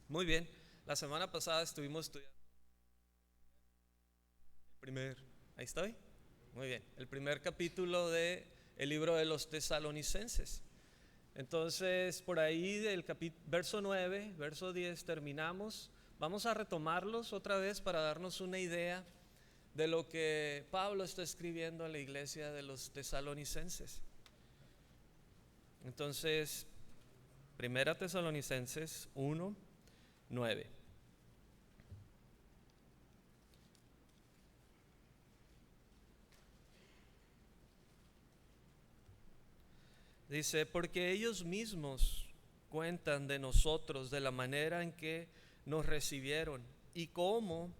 Muy bien, la semana pasada estuvimos estudiando primer, ahí estoy, muy bien, el primer capítulo de el libro de los Tesalonicenses. Entonces, por ahí del verso 9, verso 10 terminamos. Vamos a retomarlos otra vez para darnos una idea de lo que Pablo está escribiendo a la iglesia de los Tesalonicenses. Entonces, primera Tesalonicenses 1, 9. Dice, porque ellos mismos cuentan de nosotros, de la manera en que nos recibieron y cómo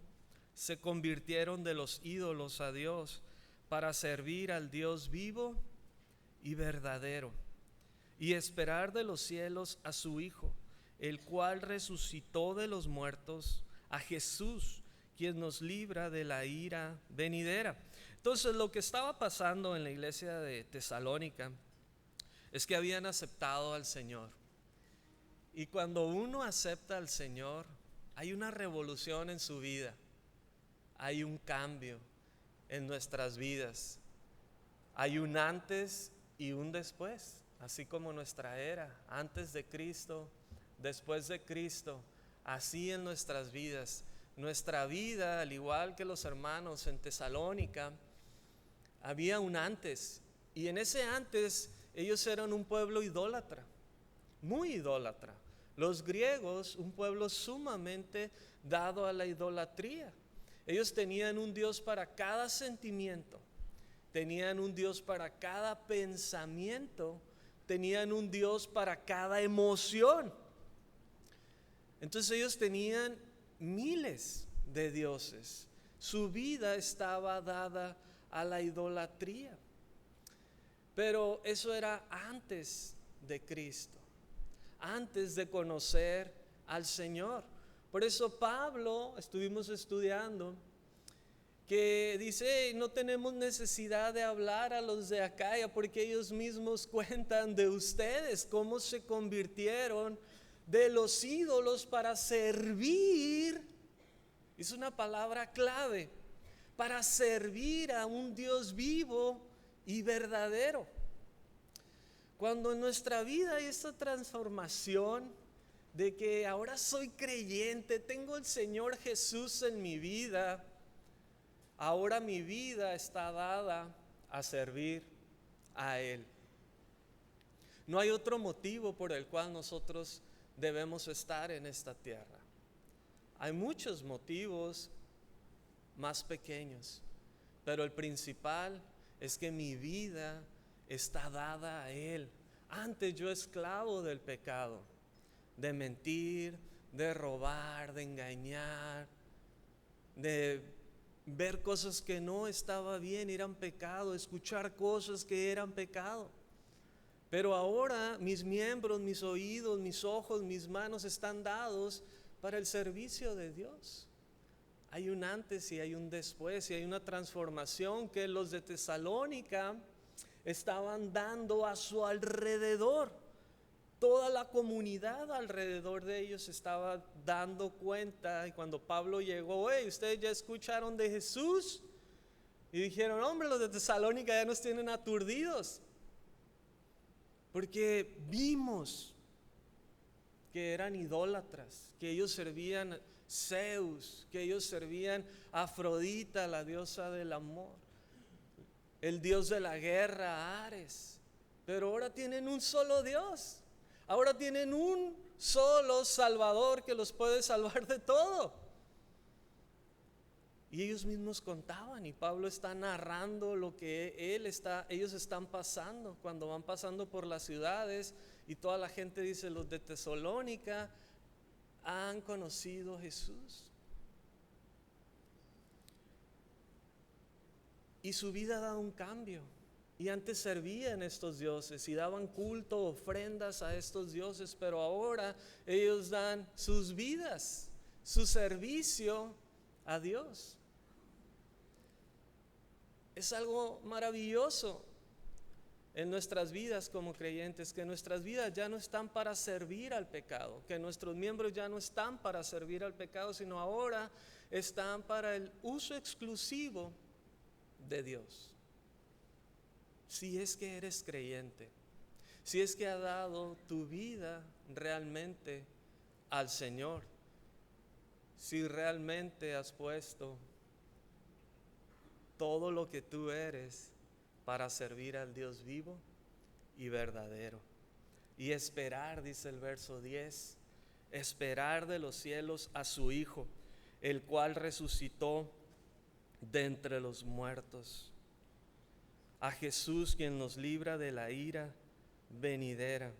se convirtieron de los ídolos a Dios para servir al Dios vivo y verdadero y esperar de los cielos a su Hijo, el cual resucitó de los muertos, a Jesús, quien nos libra de la ira venidera. Entonces, lo que estaba pasando en la iglesia de Tesalónica es que habían aceptado al Señor. Y cuando uno acepta al Señor, hay una revolución en su vida, hay un cambio en nuestras vidas, hay un antes y un después, así como nuestra era, antes de Cristo, después de Cristo, así en nuestras vidas. Nuestra vida, al igual que los hermanos en Tesalónica, había un antes, y en ese antes ellos eran un pueblo idólatra, muy idólatra. Los griegos, un pueblo sumamente dado a la idolatría. Ellos tenían un Dios para cada sentimiento, tenían un Dios para cada pensamiento, tenían un Dios para cada emoción. Entonces ellos tenían miles de dioses. Su vida estaba dada a la idolatría. Pero eso era antes de Cristo, antes de conocer al Señor. Por eso Pablo, estuvimos estudiando, que dice, hey, no tenemos necesidad de hablar a los de Acaya porque ellos mismos cuentan de ustedes, cómo se convirtieron de los ídolos para servir. Es una palabra clave, para servir a un Dios vivo y verdadero. Cuando en nuestra vida hay esta transformación de que ahora soy creyente, tengo el Señor Jesús en mi vida, ahora mi vida está dada a servir a Él. No hay otro motivo por el cual nosotros debemos estar en esta tierra. Hay muchos motivos más pequeños, pero el principal es que mi vida está dada a Él. Antes yo esclavo del pecado, de mentir, de robar, de engañar, de ver cosas que no estaba bien, eran pecado, escuchar cosas que eran pecado. Pero ahora mis miembros, mis oídos, mis ojos, mis manos están dados para el servicio de Dios. Hay un antes y hay un después, y hay una transformación que los de Tesalónica estaban dando a su alrededor. Toda la comunidad alrededor de ellos estaba dando cuenta. Y cuando Pablo llegó, hey, ustedes ya escucharon de Jesús, y dijeron, hombre, los de Tesalónica ya nos tienen aturdidos, porque vimos que eran idólatras, que ellos servían Zeus, que ellos servían a Afrodita, la diosa del amor, el dios de la guerra, Ares. Pero ahora tienen un solo Dios, ahora tienen un solo Salvador que los puede salvar de todo. Y ellos mismos contaban, y Pablo está narrando lo que ellos están pasando cuando van pasando por las ciudades, y toda la gente dice, los de Tesalónica han conocido a Jesús. Y su vida ha dado un cambio. Y antes servían a estos dioses y daban culto, ofrendas a estos dioses, pero ahora ellos dan sus vidas, su servicio a Dios. Es algo maravilloso. en nuestras vidas como creyentes, que nuestras vidas ya no están para servir al pecado, que nuestros miembros ya no están para servir al pecado, sino ahora están para el uso exclusivo de Dios. Si es que eres creyente, si es que has dado tu vida realmente al Señor, si realmente has puesto todo lo que tú eres para servir al Dios vivo y verdadero. Y esperar, dice el verso 10, esperar de los cielos a su Hijo, el cual resucitó de entre los muertos, a Jesús quien nos libra de la ira venidera.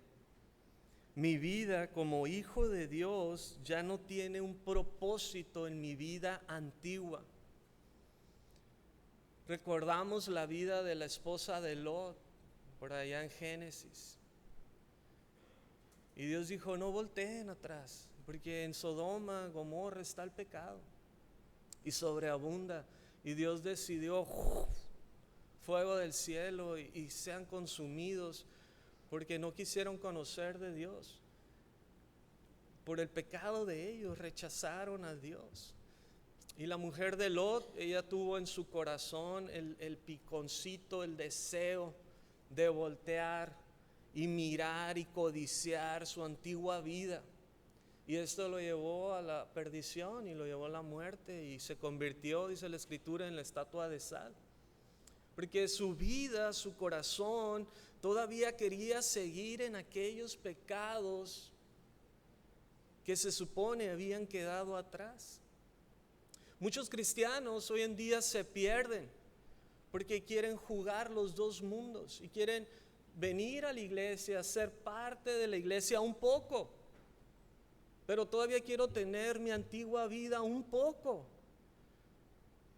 Mi vida como hijo de Dios ya no tiene un propósito en mi vida antigua. Recordamos la vida de la esposa de Lot por allá en Génesis. Y Dios dijo, no volteen atrás, porque en Sodoma, Gomorra está el pecado y sobreabunda. Y Dios decidió fuego del cielo y sean consumidos, porque no quisieron conocer de Dios. Por el pecado de ellos rechazaron a Dios. Y la mujer de Lot, ella tuvo en su corazón el piconcito, el deseo de voltear y mirar y codiciar su antigua vida. Y esto lo llevó a la perdición y lo llevó a la muerte y se convirtió, dice la Escritura, en la estatua de sal. Porque su vida, su corazón, todavía quería seguir en aquellos pecados que se supone habían quedado atrás. Muchos cristianos hoy en día se pierden porque quieren jugar los dos mundos y quieren venir a la iglesia, ser parte de la iglesia un poco, pero todavía quiero tener mi antigua vida un poco.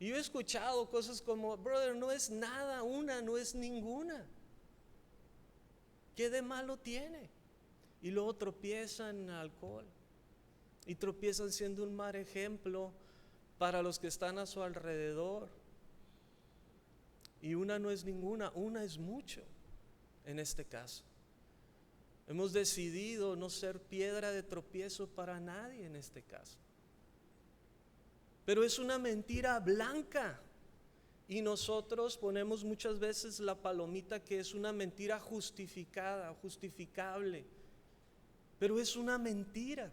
Y yo he escuchado cosas como, brother, no es nada una, no es ninguna. ¿Qué de malo tiene? Y luego tropiezan en alcohol y tropiezan siendo un mal ejemplo para los que están a su alrededor. Y una no es ninguna, una es mucho en este caso. Hemos decidido no ser piedra de tropiezo para nadie en este caso. Pero es una mentira blanca y nosotros ponemos muchas veces la palomita que es una mentira justificada, justificable, pero es una mentira.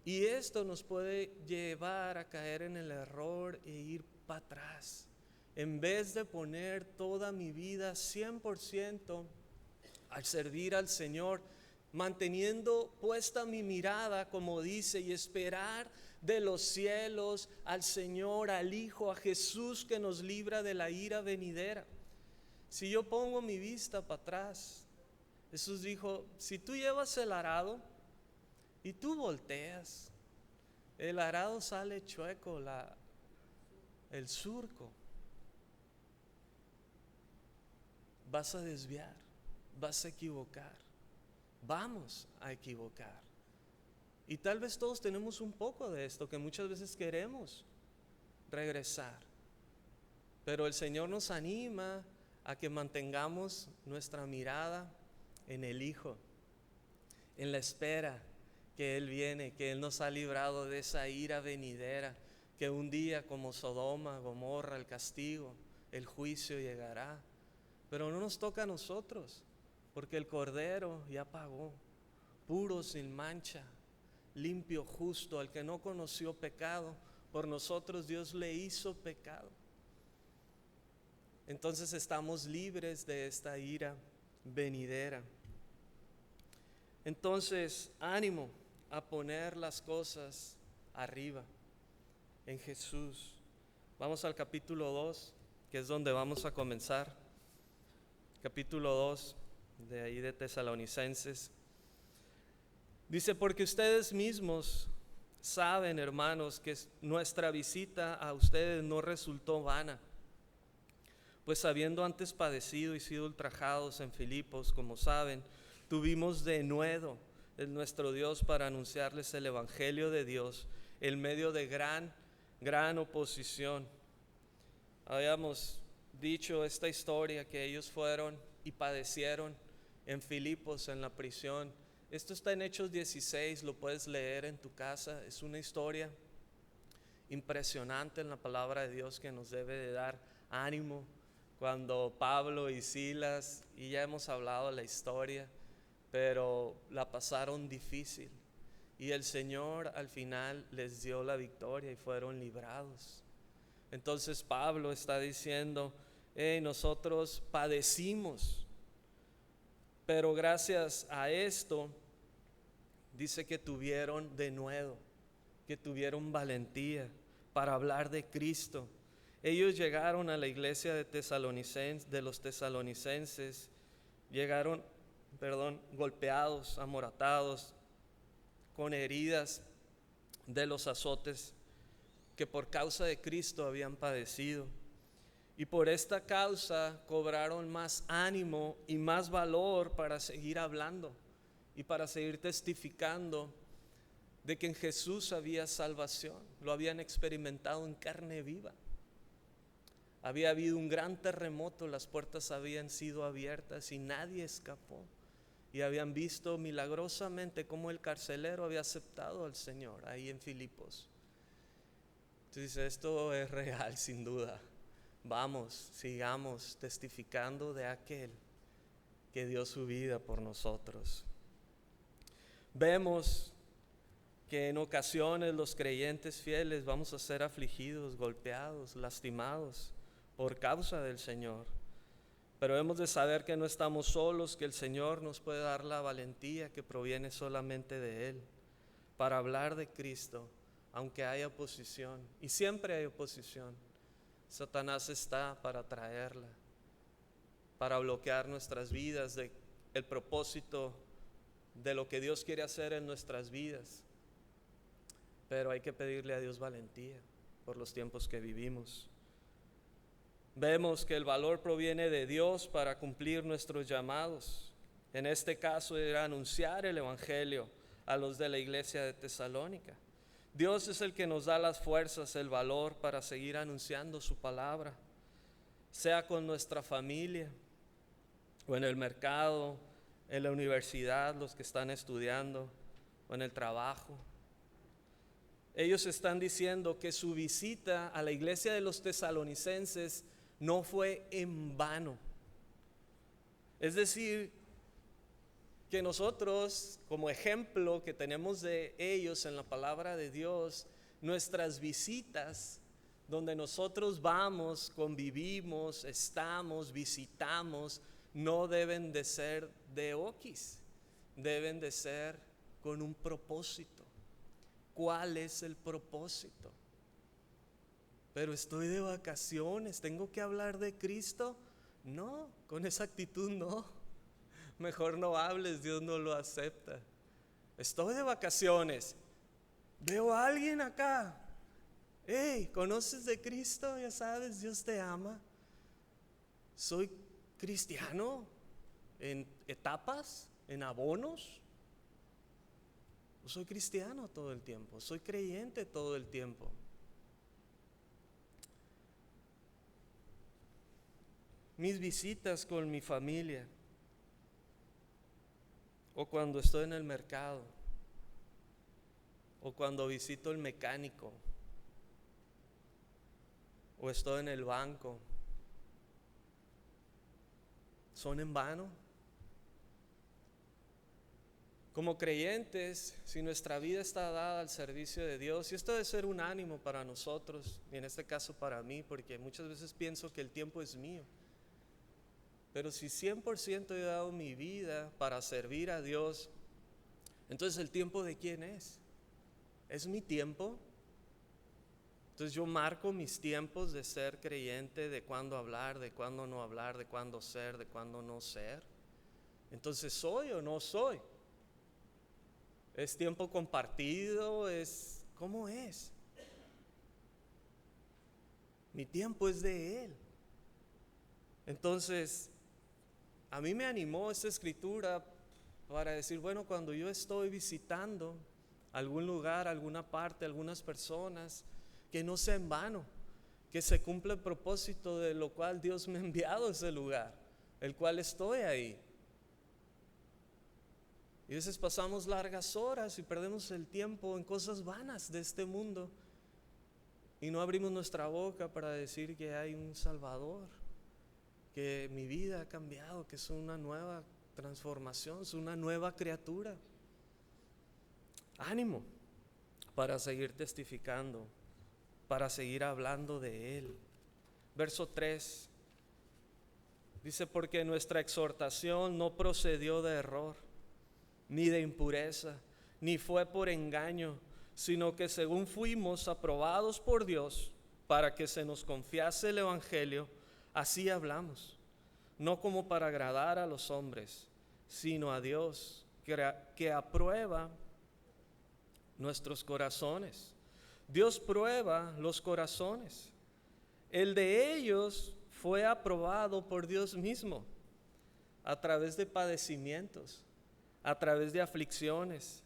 Y esto nos puede llevar a caer en el error e ir para atrás. En vez de poner toda mi vida 100% al servir al Señor, manteniendo puesta mi mirada, como dice, y esperar de los cielos al Señor, al Hijo, a Jesús que nos libra de la ira venidera. Si yo pongo mi vista para atrás, Jesús dijo, si tú llevas el arado y tú volteas, el arado sale chueco, el surco. Vas a desviar, vas a equivocar, vamos a equivocar. Y tal vez todos tenemos un poco de esto, que muchas veces queremos regresar. Pero el Señor nos anima a que mantengamos nuestra mirada en el Hijo, en la espera que Él viene, que Él nos ha librado de esa ira venidera, que un día como Sodoma, Gomorra, el castigo, el juicio llegará. Pero no nos toca a nosotros, porque el Cordero ya pagó, puro, sin mancha, limpio, justo, al que no conoció pecado, por nosotros Dios le hizo pecado. Entonces estamos libres de esta ira venidera. Entonces, ánimo a poner las cosas arriba, en Jesús. Vamos al capítulo 2, que es donde vamos a comenzar. Capítulo 2, de ahí de Tesalonicenses. Dice, porque ustedes mismos saben, hermanos, que nuestra visita a ustedes no resultó vana, pues habiendo antes padecido y sido ultrajados en Filipos, como saben, tuvimos denuedo en nuestro Dios para anunciarles el evangelio de Dios en medio de gran oposición. Habíamos dicho esta historia que ellos fueron y padecieron en Filipos, en la prisión. Esto está en Hechos 16, lo puedes leer en tu casa. Es una historia impresionante en la palabra de Dios que nos debe de dar ánimo. Cuando Pablo y Silas, y ya hemos hablado de la historia, pero la pasaron difícil. Y el Señor al final les dio la victoria y fueron librados. Entonces Pablo está diciendo, nosotros padecimos, pero gracias a esto, dice que tuvieron denuedo, que tuvieron valentía para hablar de Cristo. Ellos llegaron a la iglesia de los tesalonicenses, llegaron, golpeados, amoratados, con heridas de los azotes que por causa de Cristo habían padecido. Y por esta causa cobraron más ánimo y más valor para seguir hablando y para seguir testificando de que en Jesús había salvación. Lo habían experimentado en carne viva. Había habido un gran terremoto, las puertas habían sido abiertas y nadie escapó. Y habían visto milagrosamente cómo el carcelero había aceptado al Señor ahí en Filipos. Entonces esto es real sin duda. Vamos, sigamos testificando de aquel que dio su vida por nosotros. Vemos que en ocasiones los creyentes fieles vamos a ser afligidos, golpeados, lastimados por causa del Señor. Pero hemos de saber que no estamos solos, que el Señor nos puede dar la valentía que proviene solamente de Él para hablar de Cristo, aunque haya oposición. Y siempre hay oposición. Satanás está para traerla, para bloquear nuestras vidas, el propósito de lo que Dios quiere hacer en nuestras vidas. Pero hay que pedirle a Dios valentía por los tiempos que vivimos. Vemos que el valor proviene de Dios para cumplir nuestros llamados. En este caso era anunciar el Evangelio a los de la iglesia de Tesalónica. Dios es el que nos da las fuerzas, el valor para seguir anunciando su palabra, sea con nuestra familia o en el mercado, en la universidad, los que están estudiando o en el trabajo. Ellos están diciendo que su visita a la iglesia de los tesalonicenses no fue en vano. Es decir, que nosotros, como ejemplo que tenemos de ellos en la palabra de Dios, nuestras visitas, donde nosotros vamos, convivimos, estamos, visitamos, no deben de ser de oquis, deben de ser con un propósito. ¿Cuál es el propósito? Pero estoy de vacaciones, ¿tengo que hablar de Cristo? No, con esa actitud no. Mejor no hables, Dios no lo acepta. Estoy de vacaciones, veo a alguien acá. Hey, ¿conoces de Cristo? Ya sabes, Dios te ama. Soy cristiano en etapas, en abonos. Soy cristiano todo el tiempo, soy creyente todo el tiempo. Mis visitas con mi familia, o cuando estoy en el mercado, o cuando visito el mecánico, o estoy en el banco, ¿son en vano? Como creyentes, si nuestra vida está dada al servicio de Dios, y esto debe ser un ánimo para nosotros, y en este caso para mí, porque muchas veces pienso que el tiempo es mío. Pero si 100% he dado mi vida para servir a Dios, entonces ¿el tiempo de quién es? ¿Es mi tiempo? Entonces yo marco mis tiempos de ser creyente, de cuándo hablar, de cuándo no hablar, de cuándo ser, de cuándo no ser. Entonces, ¿soy o no soy? ¿Es tiempo compartido? ¿Cómo es? Mi tiempo es de Él. Entonces, a mí me animó esta escritura para decir, bueno, cuando yo estoy visitando algún lugar, alguna parte, algunas personas, que no sea en vano, que se cumpla el propósito de lo cual Dios me ha enviado a ese lugar, el cual estoy ahí. Y a veces pasamos largas horas y perdemos el tiempo en cosas vanas de este mundo y no abrimos nuestra boca para decir que hay un Salvador, que mi vida ha cambiado, que es una nueva transformación, es una nueva criatura. Ánimo para seguir testificando, para seguir hablando de Él. Verso 3 dice: porque nuestra exhortación no procedió de error, ni de impureza, ni fue por engaño, sino que según fuimos aprobados por Dios para que se nos confiase el Evangelio, así hablamos, no como para agradar a los hombres, sino a Dios, que aprueba nuestros corazones. Dios prueba los corazones. El de ellos fue aprobado por Dios mismo a través de padecimientos, a través de aflicciones.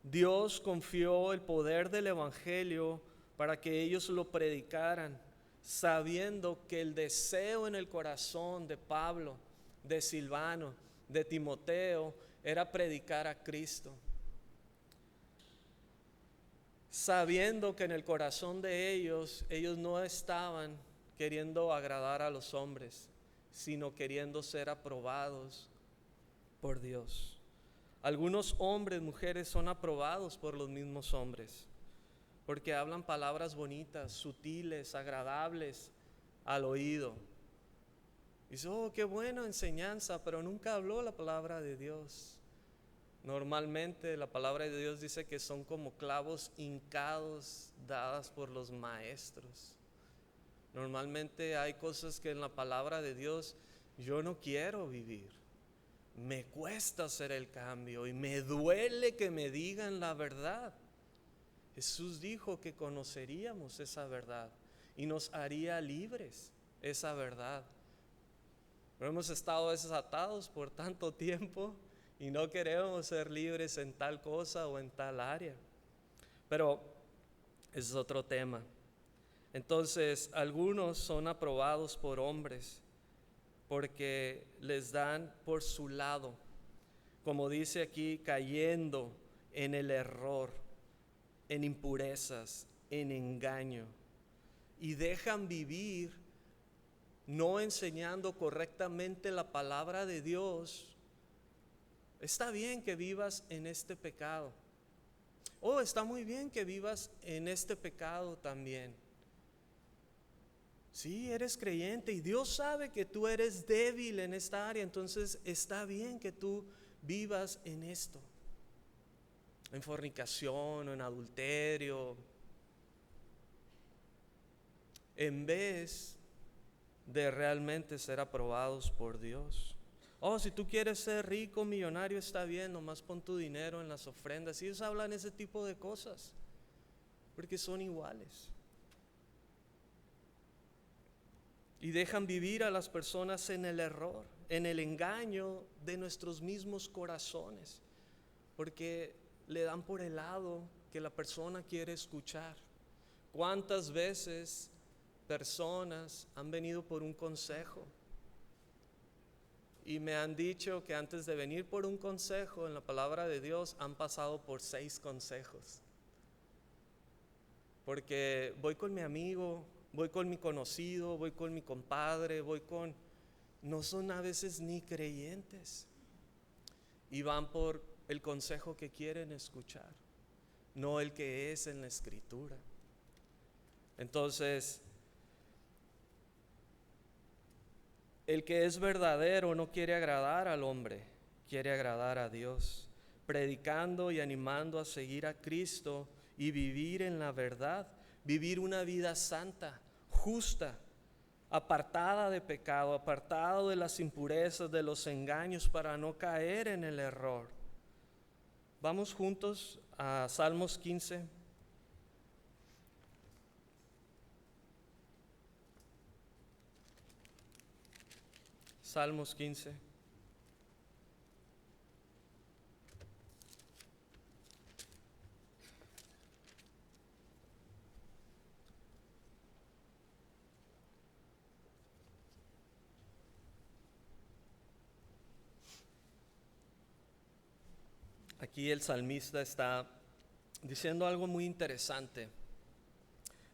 Dios confió el poder del Evangelio para que ellos lo predicaran, sabiendo que el deseo en el corazón de Pablo, de Silvano, de Timoteo, era predicar a Cristo. Sabiendo que en el corazón de ellos no estaban queriendo agradar a los hombres, sino queriendo ser aprobados por Dios. Algunos hombres, mujeres son aprobados por los mismos hombres, porque hablan palabras bonitas, sutiles, agradables al oído. Dice: oh, qué buena enseñanza, pero nunca habló la palabra de Dios. Normalmente la palabra de Dios dice que son como clavos hincados dadas por los maestros. Normalmente hay cosas que en la palabra de Dios yo no quiero vivir. Me cuesta hacer el cambio y me duele que me digan la verdad. Jesús dijo que conoceríamos esa verdad y nos haría libres esa verdad. Pero hemos estado desatados por tanto tiempo y no queremos ser libres en tal cosa o en tal área. Pero ese es otro tema. Entonces, algunos son aprobados por hombres porque les dan por su lado, como dice aquí, cayendo en el error, en impurezas, en engaño, y dejan vivir no enseñando correctamente la palabra de Dios. Está bien que vivas en este pecado. Oh, está muy bien que vivas en este pecado también. Sí, eres creyente y Dios sabe que tú eres débil en esta área, entonces está bien que tú vivas en esto, en fornicación o en adulterio, en vez de realmente ser aprobados por Dios. Oh, si tú quieres ser rico, millonario, está bien, nomás pon tu dinero en las ofrendas. Y ellos hablan ese tipo de cosas, porque son iguales. Y dejan vivir a las personas en el error, en el engaño de nuestros mismos corazones, porque le dan por el lado que la persona quiere escuchar. ¿Cuántas veces personas han venido por un consejo y me han dicho que antes de venir por un consejo en la palabra de Dios han pasado por 6 consejos? Porque voy con mi amigo, voy con mi conocido, voy con mi compadre, no son a veces ni creyentes y van por el consejo que quieren escuchar, no el que es en la Escritura. Entonces, el que es verdadero no quiere agradar al hombre, quiere agradar a Dios, predicando y animando a seguir a Cristo y vivir en la verdad, vivir una vida santa, justa, apartada de pecado, apartado de las impurezas, de los engaños, para no caer en el error. Vamos juntos a Salmos 15. Salmos 15. Aquí el salmista está diciendo algo muy interesante.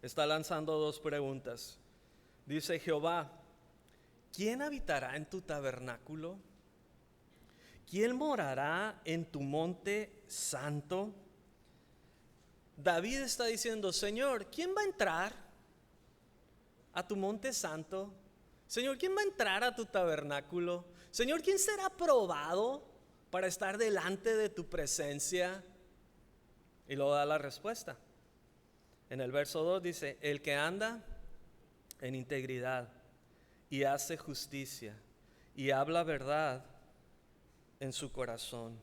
Está lanzando dos preguntas. Dice Jehová, ¿quién habitará en tu tabernáculo? ¿Quién morará en tu monte santo? David está diciendo, Señor, ¿quién va a entrar a tu monte santo? Señor, ¿quién va a entrar a tu tabernáculo? Señor, ¿quién será probado para estar delante de tu presencia? Y luego da la respuesta. En el verso 2 dice, el que anda en integridad y hace justicia y habla verdad en su corazón.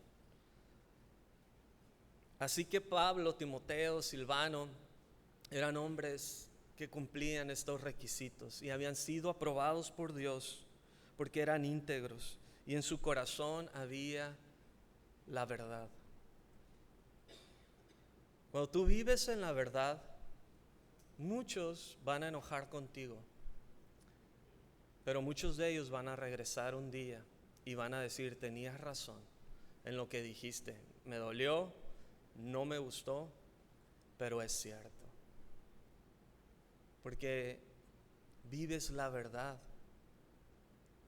Así que Pablo, Timoteo, Silvano eran hombres que cumplían estos requisitos y habían sido aprobados por Dios porque eran íntegros y en su corazón había la verdad. Cuando tú vives en la verdad, muchos van a enojar contigo, pero muchos de ellos van a regresar un día y van a decir, tenías razón en lo que dijiste, me dolió, no me gustó, pero es cierto. Porque vives la verdad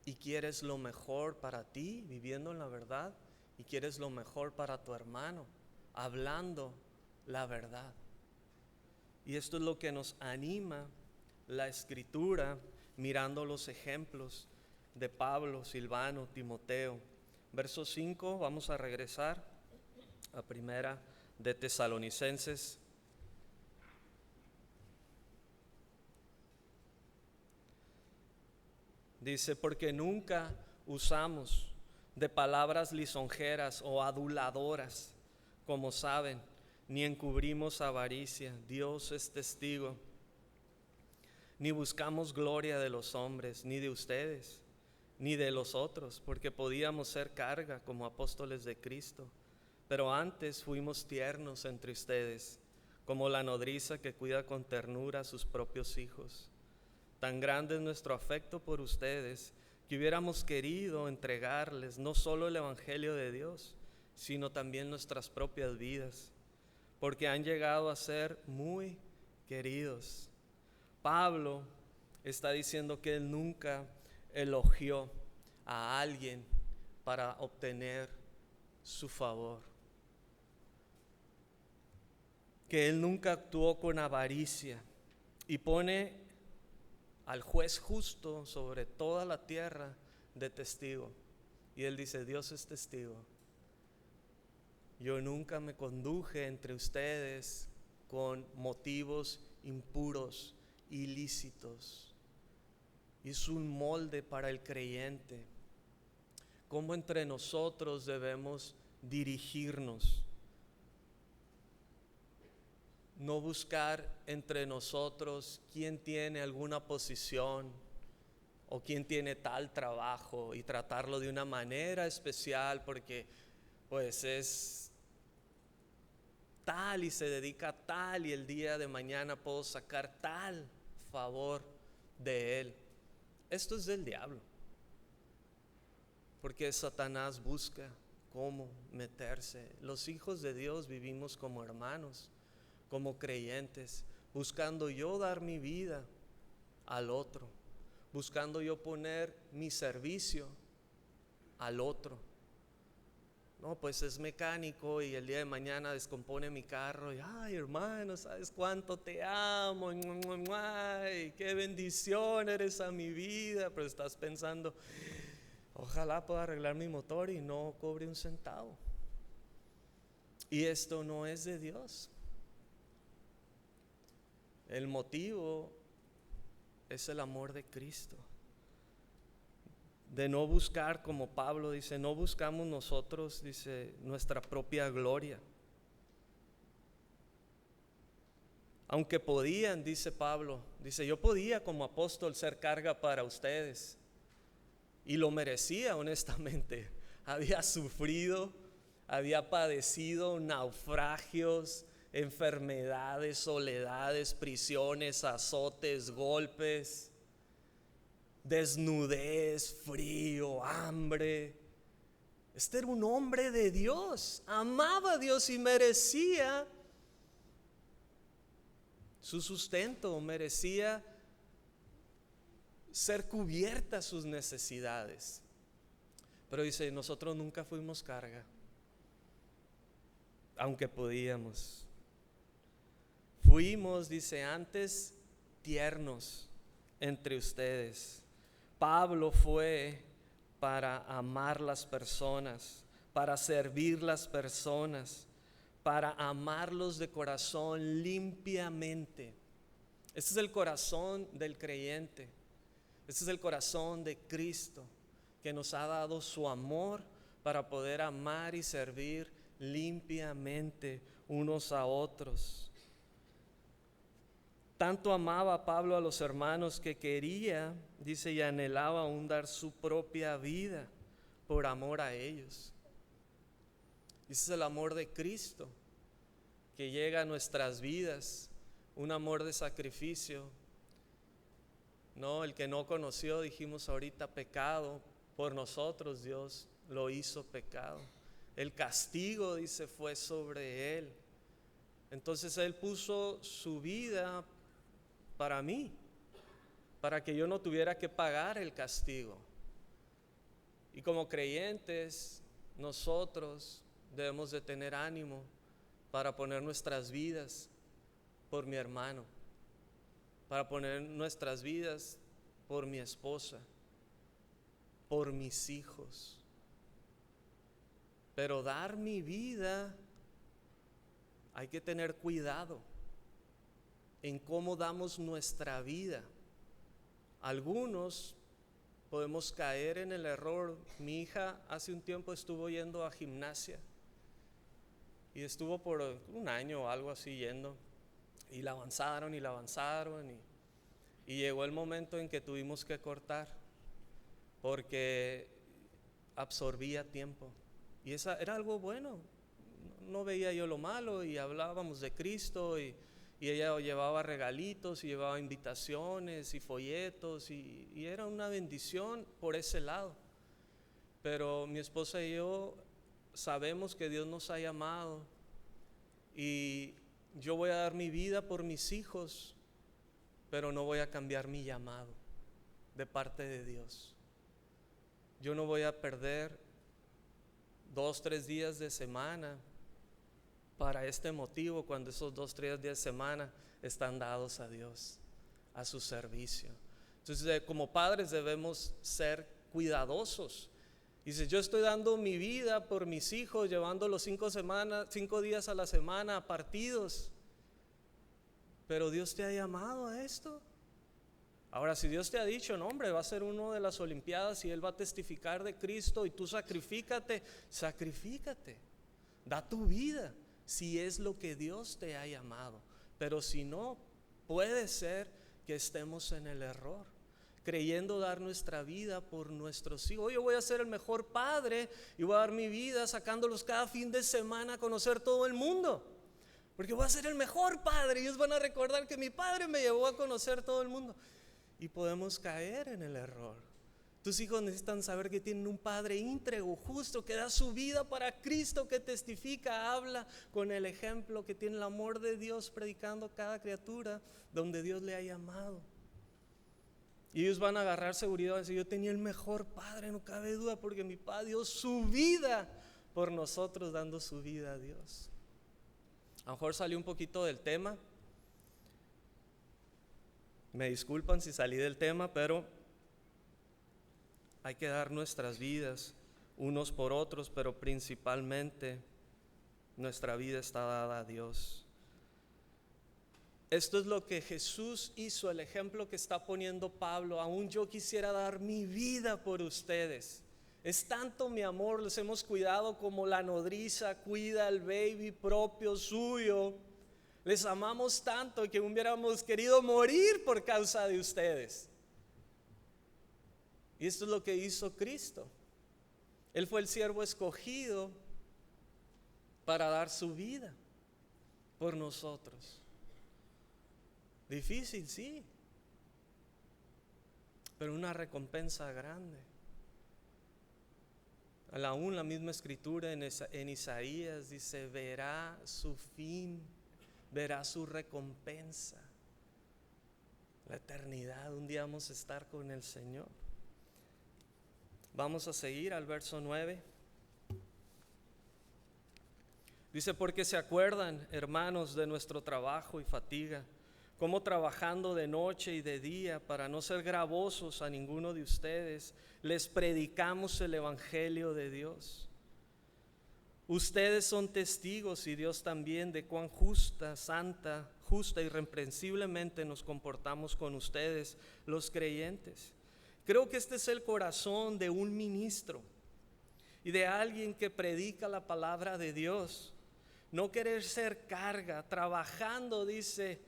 y quieres lo mejor para ti, viviendo en la verdad, y quieres lo mejor para tu hermano, hablando la verdad. Y esto es lo que nos anima la Escritura, mirando los ejemplos de Pablo, Silvano, Timoteo. Verso 5, vamos a regresar a Primera de Tesalonicenses. Dice, porque nunca usamos de palabras lisonjeras o aduladoras, como saben, ni encubrimos avaricia, Dios es testigo, ni buscamos gloria de los hombres, ni de ustedes, ni de los otros, porque podíamos ser carga como apóstoles de Cristo. Pero antes fuimos tiernos entre ustedes, como la nodriza que cuida con ternura a sus propios hijos. Tan grande es nuestro afecto por ustedes, que hubiéramos querido entregarles no solo el Evangelio de Dios, sino también nuestras propias vidas, porque han llegado a ser muy queridos. Pablo está diciendo que él nunca elogió a alguien para obtener su favor, que él nunca actuó con avaricia y pone al juez justo sobre toda la tierra de testigo. Y él dice, Dios es testigo. Yo nunca me conduje entre ustedes con motivos impuros, ilícitos. Y es un molde para el creyente. Cómo entre nosotros debemos dirigirnos. No buscar entre nosotros quién tiene alguna posición o quién tiene tal trabajo y tratarlo de una manera especial porque pues es tal y se dedica a tal y el día de mañana puedo sacar tal favor de él. Esto es del diablo, porque Satanás busca cómo meterse. Los hijos de Dios vivimos como hermanos, como creyentes, buscando yo dar mi vida al otro, buscando yo poner mi servicio al otro. No, pues es mecánico y el día de mañana descompone mi carro y ay, hermano, ¿sabes cuánto te amo? Ay, qué bendición eres a mi vida. Pero estás pensando, ojalá pueda arreglar mi motor y no cobre un centavo. Y esto no es de Dios. El motivo es el amor de Cristo. De no buscar, como Pablo dice, no buscamos nosotros, dice, nuestra propia gloria. Aunque podían, dice Pablo, dice, yo podía como apóstol ser carga para ustedes. Y lo merecía, honestamente. Había sufrido, había padecido naufragios, enfermedades, soledades, prisiones, azotes, golpes, desnudez, frío, hambre. Este era un hombre de Dios, amaba a Dios y merecía su sustento, merecía ser cubiertas sus necesidades. Pero dice, nosotros nunca fuimos carga, aunque podíamos. Fuimos, dice, antes tiernos entre ustedes. Pablo fue para amar las personas, para servir las personas, para amarlos de corazón limpiamente. Este es el corazón del creyente. Este es el corazón de Cristo, que nos ha dado su amor para poder amar y servir limpiamente unos a otros. Tanto amaba Pablo a los hermanos que quería, dice, y anhelaba aún dar su propia vida por amor a ellos. Ese es el amor de Cristo que llega a nuestras vidas, un amor de sacrificio. No, el que no conoció, dijimos ahorita, pecado, por nosotros Dios lo hizo pecado. El castigo, dice, fue sobre Él. Entonces Él puso su vida para mí, para que yo no tuviera que pagar el castigo. Y como creyentes, nosotros debemos de tener ánimo para poner nuestras vidas por mi hermano, para poner nuestras vidas por mi esposa, por mis hijos. Pero dar mi vida, hay que tener cuidado en cómo damos nuestra vida. Algunos podemos caer en el error. Mi hija hace un tiempo estuvo yendo a gimnasia y estuvo por un año o algo así yendo, y la avanzaron y llegó el momento en que tuvimos que cortar porque absorbía tiempo, y esa era algo bueno. No veía yo lo malo, y hablábamos de Cristo, y ella llevaba regalitos y llevaba invitaciones y folletos, y era una bendición por ese lado. Pero mi esposa y yo sabemos que Dios nos ha llamado, y yo voy a dar mi vida por mis hijos, pero no voy a cambiar mi llamado de parte de Dios. Yo no voy a perder 2-3 días de semana para este motivo, cuando esos 2-3 días de semana están dados a Dios, a su servicio. Entonces, como padres debemos ser cuidadosos. Dice, yo estoy dando mi vida por mis hijos, llevándolos 5 días a la semana a partidos, pero Dios te ha llamado a esto. Ahora, si Dios te ha dicho, no, hombre, va a ser uno de las Olimpiadas y Él va a testificar de Cristo, y tú sacrifícate, da tu vida, si es lo que Dios te ha llamado. Pero si no, puede ser que estemos en el error, creyendo dar nuestra vida por nuestros hijos. Yo voy a ser el mejor padre y voy a dar mi vida sacándolos cada fin de semana a conocer todo el mundo, porque voy a ser el mejor padre, y ellos van a recordar que mi padre me llevó a conocer todo el mundo. Y podemos caer en el error. Tus hijos necesitan saber que tienen un padre íntegro, justo, que da su vida para Cristo, que testifica, habla con el ejemplo, que tiene el amor de Dios, predicando a cada criatura donde Dios le ha llamado. Y ellos van a agarrar seguridad y decir, yo tenía el mejor padre, no cabe duda, porque mi padre dio su vida por nosotros, dando su vida a Dios. A lo mejor salió un poquito del tema. Me disculpan si salí del tema, pero hay que dar nuestras vidas unos por otros, pero principalmente nuestra vida está dada a Dios. Esto es lo que Jesús hizo, el ejemplo que está poniendo Pablo. Aún yo quisiera dar mi vida por ustedes. Es tanto mi amor, los hemos cuidado como la nodriza cuida al baby propio suyo. Les amamos tanto que hubiéramos querido morir por causa de ustedes. Y esto es lo que hizo Cristo. Él fue el siervo escogido para dar su vida por nosotros. Difícil, sí, pero una recompensa grande. Aún la misma escritura en Isaías dice, verá su fin, verá su recompensa. La eternidad, un día vamos a estar con el Señor. Vamos a seguir al verso 9. Dice, porque se acuerdan, hermanos, de nuestro trabajo y fatiga, como trabajando de noche y de día para no ser gravosos a ninguno de ustedes, les predicamos el evangelio de Dios. Ustedes son testigos, y Dios también, de cuán justa y irreprensiblemente nos comportamos con ustedes, los creyentes. Creo que este es el corazón de un ministro y de alguien que predica la palabra de Dios. No querer ser carga, trabajando, dice,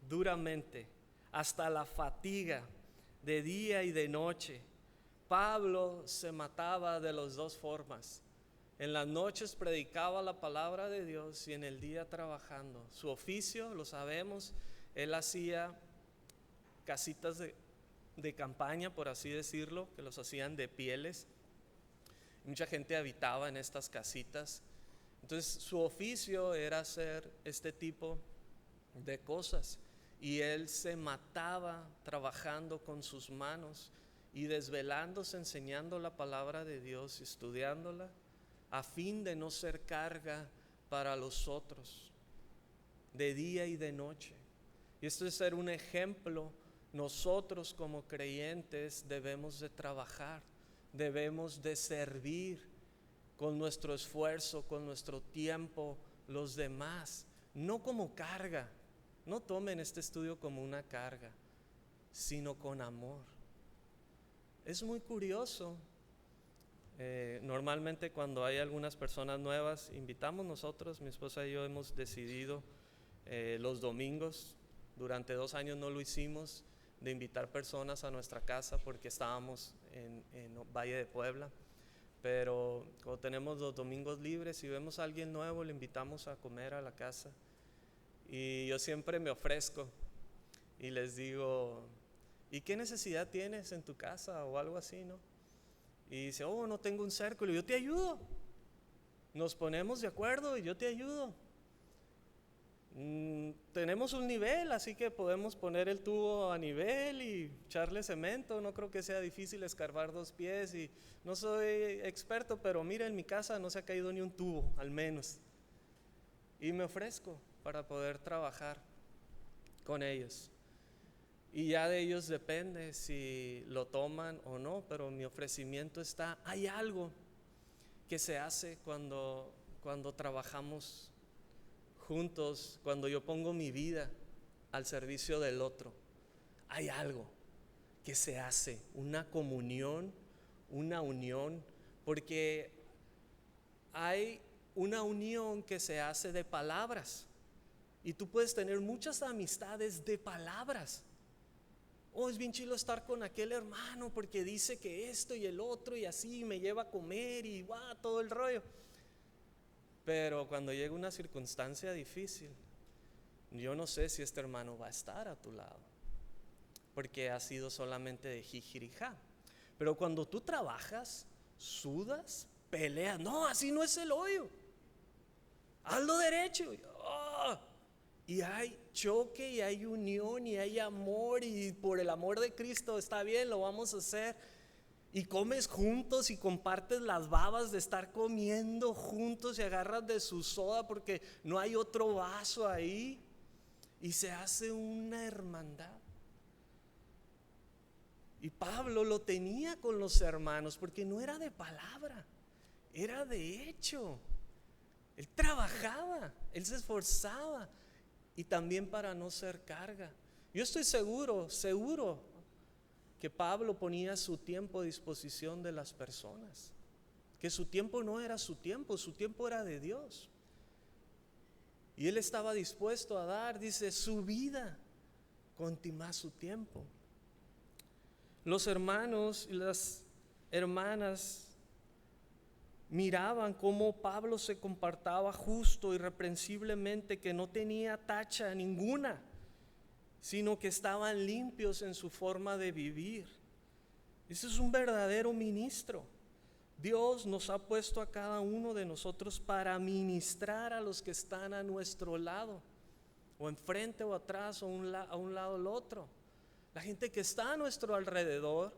duramente, hasta la fatiga, de día y de noche. Pablo se mataba de las dos formas. En las noches predicaba la palabra de Dios y en el día trabajando. Su oficio, lo sabemos, él hacía casitas de campaña, por así decirlo, que los hacían de pieles. Mucha gente habitaba en estas casitas. Entonces su oficio era hacer este tipo de cosas. Y él se mataba trabajando con sus manos y desvelándose, enseñando la palabra de Dios, estudiándola, a fin de no ser carga para los otros, de día y de noche. Y esto es ser un ejemplo. Nosotros como creyentes debemos de trabajar, debemos de servir con nuestro esfuerzo, con nuestro tiempo, los demás, no como carga. No tomen este estudio como una carga, sino con amor. Es muy curioso. Normalmente cuando hay algunas personas nuevas, invitamos nosotros, mi esposa y yo hemos decidido los domingos, durante 2 años no lo hicimos, de invitar personas a nuestra casa porque estábamos en Valle de Puebla. Pero cuando tenemos los domingos libres y vemos a alguien nuevo, le invitamos a comer a la casa. Y yo siempre me ofrezco y les digo, ¿y qué necesidad tienes en tu casa o algo así, no? Y dice, no tengo un círculo. Yo te ayudo. Nos ponemos de acuerdo y yo te ayudo. Tenemos un nivel, así que podemos poner el tubo a nivel y echarle cemento. No creo que sea difícil escarbar 2 pies. Y no soy experto, pero mira, en mi casa no se ha caído ni un tubo, al menos. Y me ofrezco para poder trabajar con ellos. Y ya de ellos depende si lo toman o no, pero mi ofrecimiento está. Hay algo que se hace cuando trabajamos juntos, cuando yo pongo mi vida al servicio del otro. Hay algo que se hace, una comunión, una unión, porque hay una unión que se hace de palabras. Y tú puedes tener muchas amistades de palabras. Es bien chido estar con aquel hermano porque dice que esto y el otro y así me lleva a comer y todo el rollo. Pero cuando llega una circunstancia difícil, yo no sé si este hermano va a estar a tu lado, porque ha sido solamente de jijirija. Pero cuando tú trabajas, sudas, peleas, no, así no es el hoyo, hazlo derecho. Y hay choque y hay unión y hay amor, y por el amor de Cristo está bien, lo vamos a hacer. Y comes juntos y compartes las babas de estar comiendo juntos y agarras de su soda porque no hay otro vaso ahí, y se hace una hermandad. Y Pablo lo tenía con los hermanos porque no era de palabra, era de hecho. Él trabajaba, él se esforzaba, y también para no ser carga. Yo estoy seguro que Pablo ponía su tiempo a disposición de las personas, que su tiempo no era su tiempo era de Dios. Y él estaba dispuesto a dar, dice, su vida con más su tiempo. Los hermanos y las hermanas miraban cómo Pablo se comportaba justo, irreprensiblemente, que no tenía tacha ninguna, sino que estaban limpios en su forma de vivir. Ese es un verdadero ministro. Dios nos ha puesto a cada uno de nosotros para ministrar a los que están a nuestro lado, o enfrente o atrás, o a un lado o al otro. La gente que está a nuestro alrededor,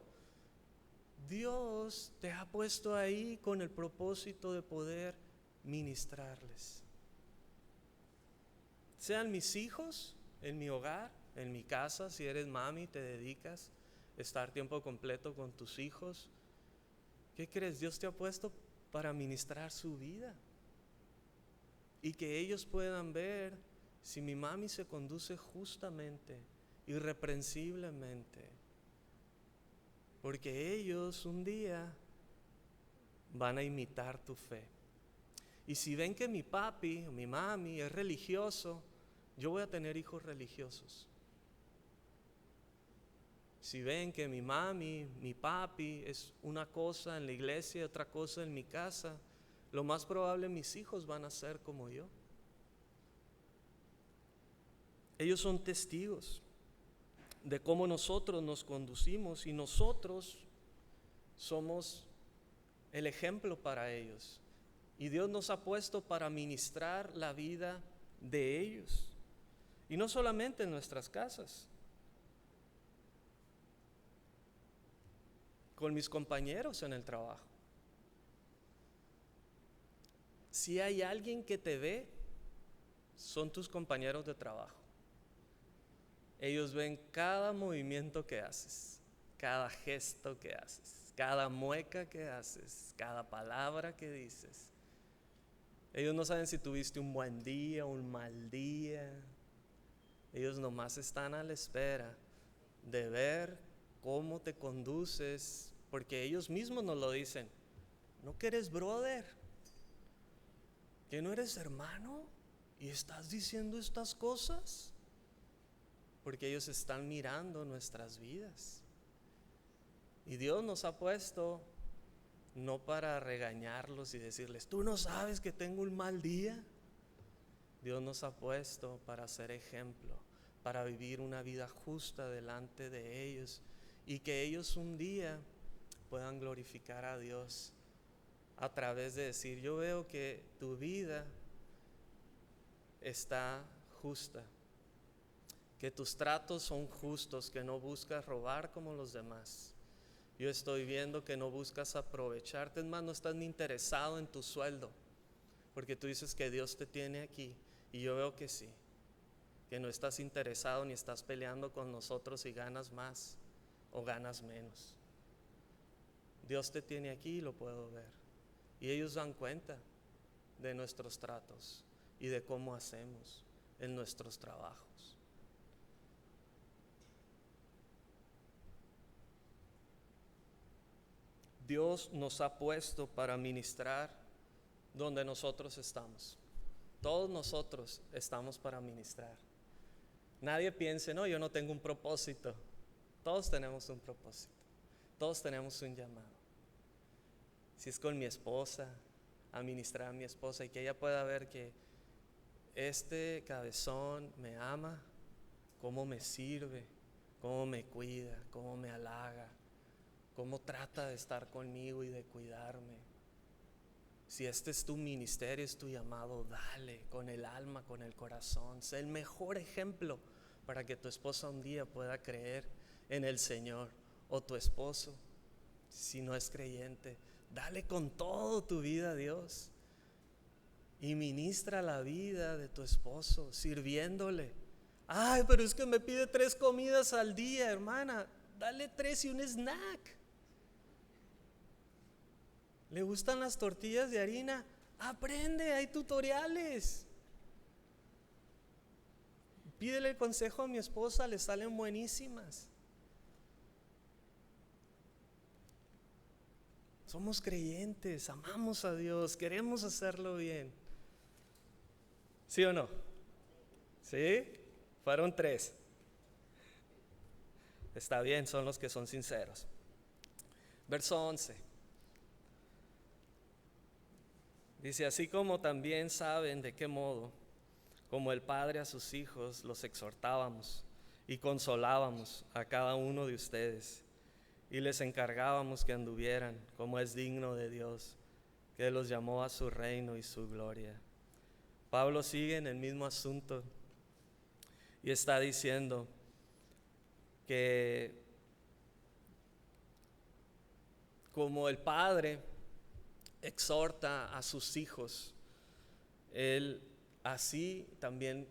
Dios te ha puesto ahí con el propósito de poder ministrarles. Sean mis hijos en mi hogar, en mi casa, si eres mami, te dedicas a estar tiempo completo con tus hijos. ¿Qué crees? Dios te ha puesto para ministrar su vida y que ellos puedan ver si mi mami se conduce justamente, irreprensiblemente, porque ellos un día van a imitar tu fe. Y si ven que mi papi o mi mami es religioso, yo voy a tener hijos religiosos. Si ven que mi mami, mi papi es una cosa en la iglesia y otra cosa en mi casa, lo más probable mis hijos van a ser como yo. Ellos son testigos de cómo nosotros nos conducimos y nosotros somos el ejemplo para ellos. Y Dios nos ha puesto para ministrar la vida de ellos. Y no solamente en nuestras casas, con mis compañeros en el trabajo. Si hay alguien que te ve, son tus compañeros de trabajo. Ellos ven cada movimiento que haces, cada gesto que haces, cada mueca que haces, cada palabra que dices. Ellos no saben si tuviste un buen día, un mal día. Ellos nomás están a la espera de ver cómo te conduces, porque ellos mismos nos lo dicen. ¿No que eres brother? ¿Que no eres hermano? ¿Y estás diciendo estas cosas? Porque ellos están mirando nuestras vidas. Y Dios nos ha puesto no para regañarlos y decirles, tú no sabes que tengo un mal día. Dios nos ha puesto para ser ejemplo, para vivir una vida justa delante de ellos y que ellos un día puedan glorificar a Dios a través de decir, yo veo que tu vida está justa, que tus tratos son justos, que no buscas robar como los demás. Yo estoy viendo que no buscas aprovecharte, es más, no estás ni interesado en tu sueldo, porque tú dices que Dios te tiene aquí, y yo veo que sí, que no estás interesado ni estás peleando con nosotros si ganas más o ganas menos. Dios te tiene aquí y lo puedo ver. Y ellos dan cuenta de nuestros tratos y de cómo hacemos en nuestros trabajos. Dios nos ha puesto para ministrar donde nosotros estamos. Todos nosotros estamos para ministrar. Nadie piense, no, yo no tengo un propósito. Todos tenemos un propósito. Todos tenemos un llamado. Si es con mi esposa, a ministrar a mi esposa y que ella pueda ver que este cabezón me ama, cómo me sirve, cómo me cuida, cómo me halaga, cómo trata de estar conmigo y de cuidarme. Si este es tu ministerio, es tu llamado, dale con el alma, con el corazón. Sé el mejor ejemplo para que tu esposa un día pueda creer en el Señor. O tu esposo, si no es creyente, dale con todo tu vida a Dios. Y ministra la vida de tu esposo, sirviéndole. Ay, pero es que me pide 3 comidas al día, hermana. Dale 3 y un snack. ¿Le gustan las tortillas de harina? Aprende, hay tutoriales. Pídele el consejo a mi esposa, le salen buenísimas. Somos creyentes, amamos a Dios, queremos hacerlo bien. ¿Sí o no? ¿Sí? Fueron 3. Está bien, son los que son sinceros. Verso 11. Dice, así como también saben de qué modo, como el Padre a sus hijos, los exhortábamos y consolábamos a cada uno de ustedes. y les encargábamos que anduvieran como es digno de Dios, que los llamó a su reino y su gloria. Pablo sigue en el mismo asunto y está diciendo que como el Padre exhorta a sus hijos, Él así también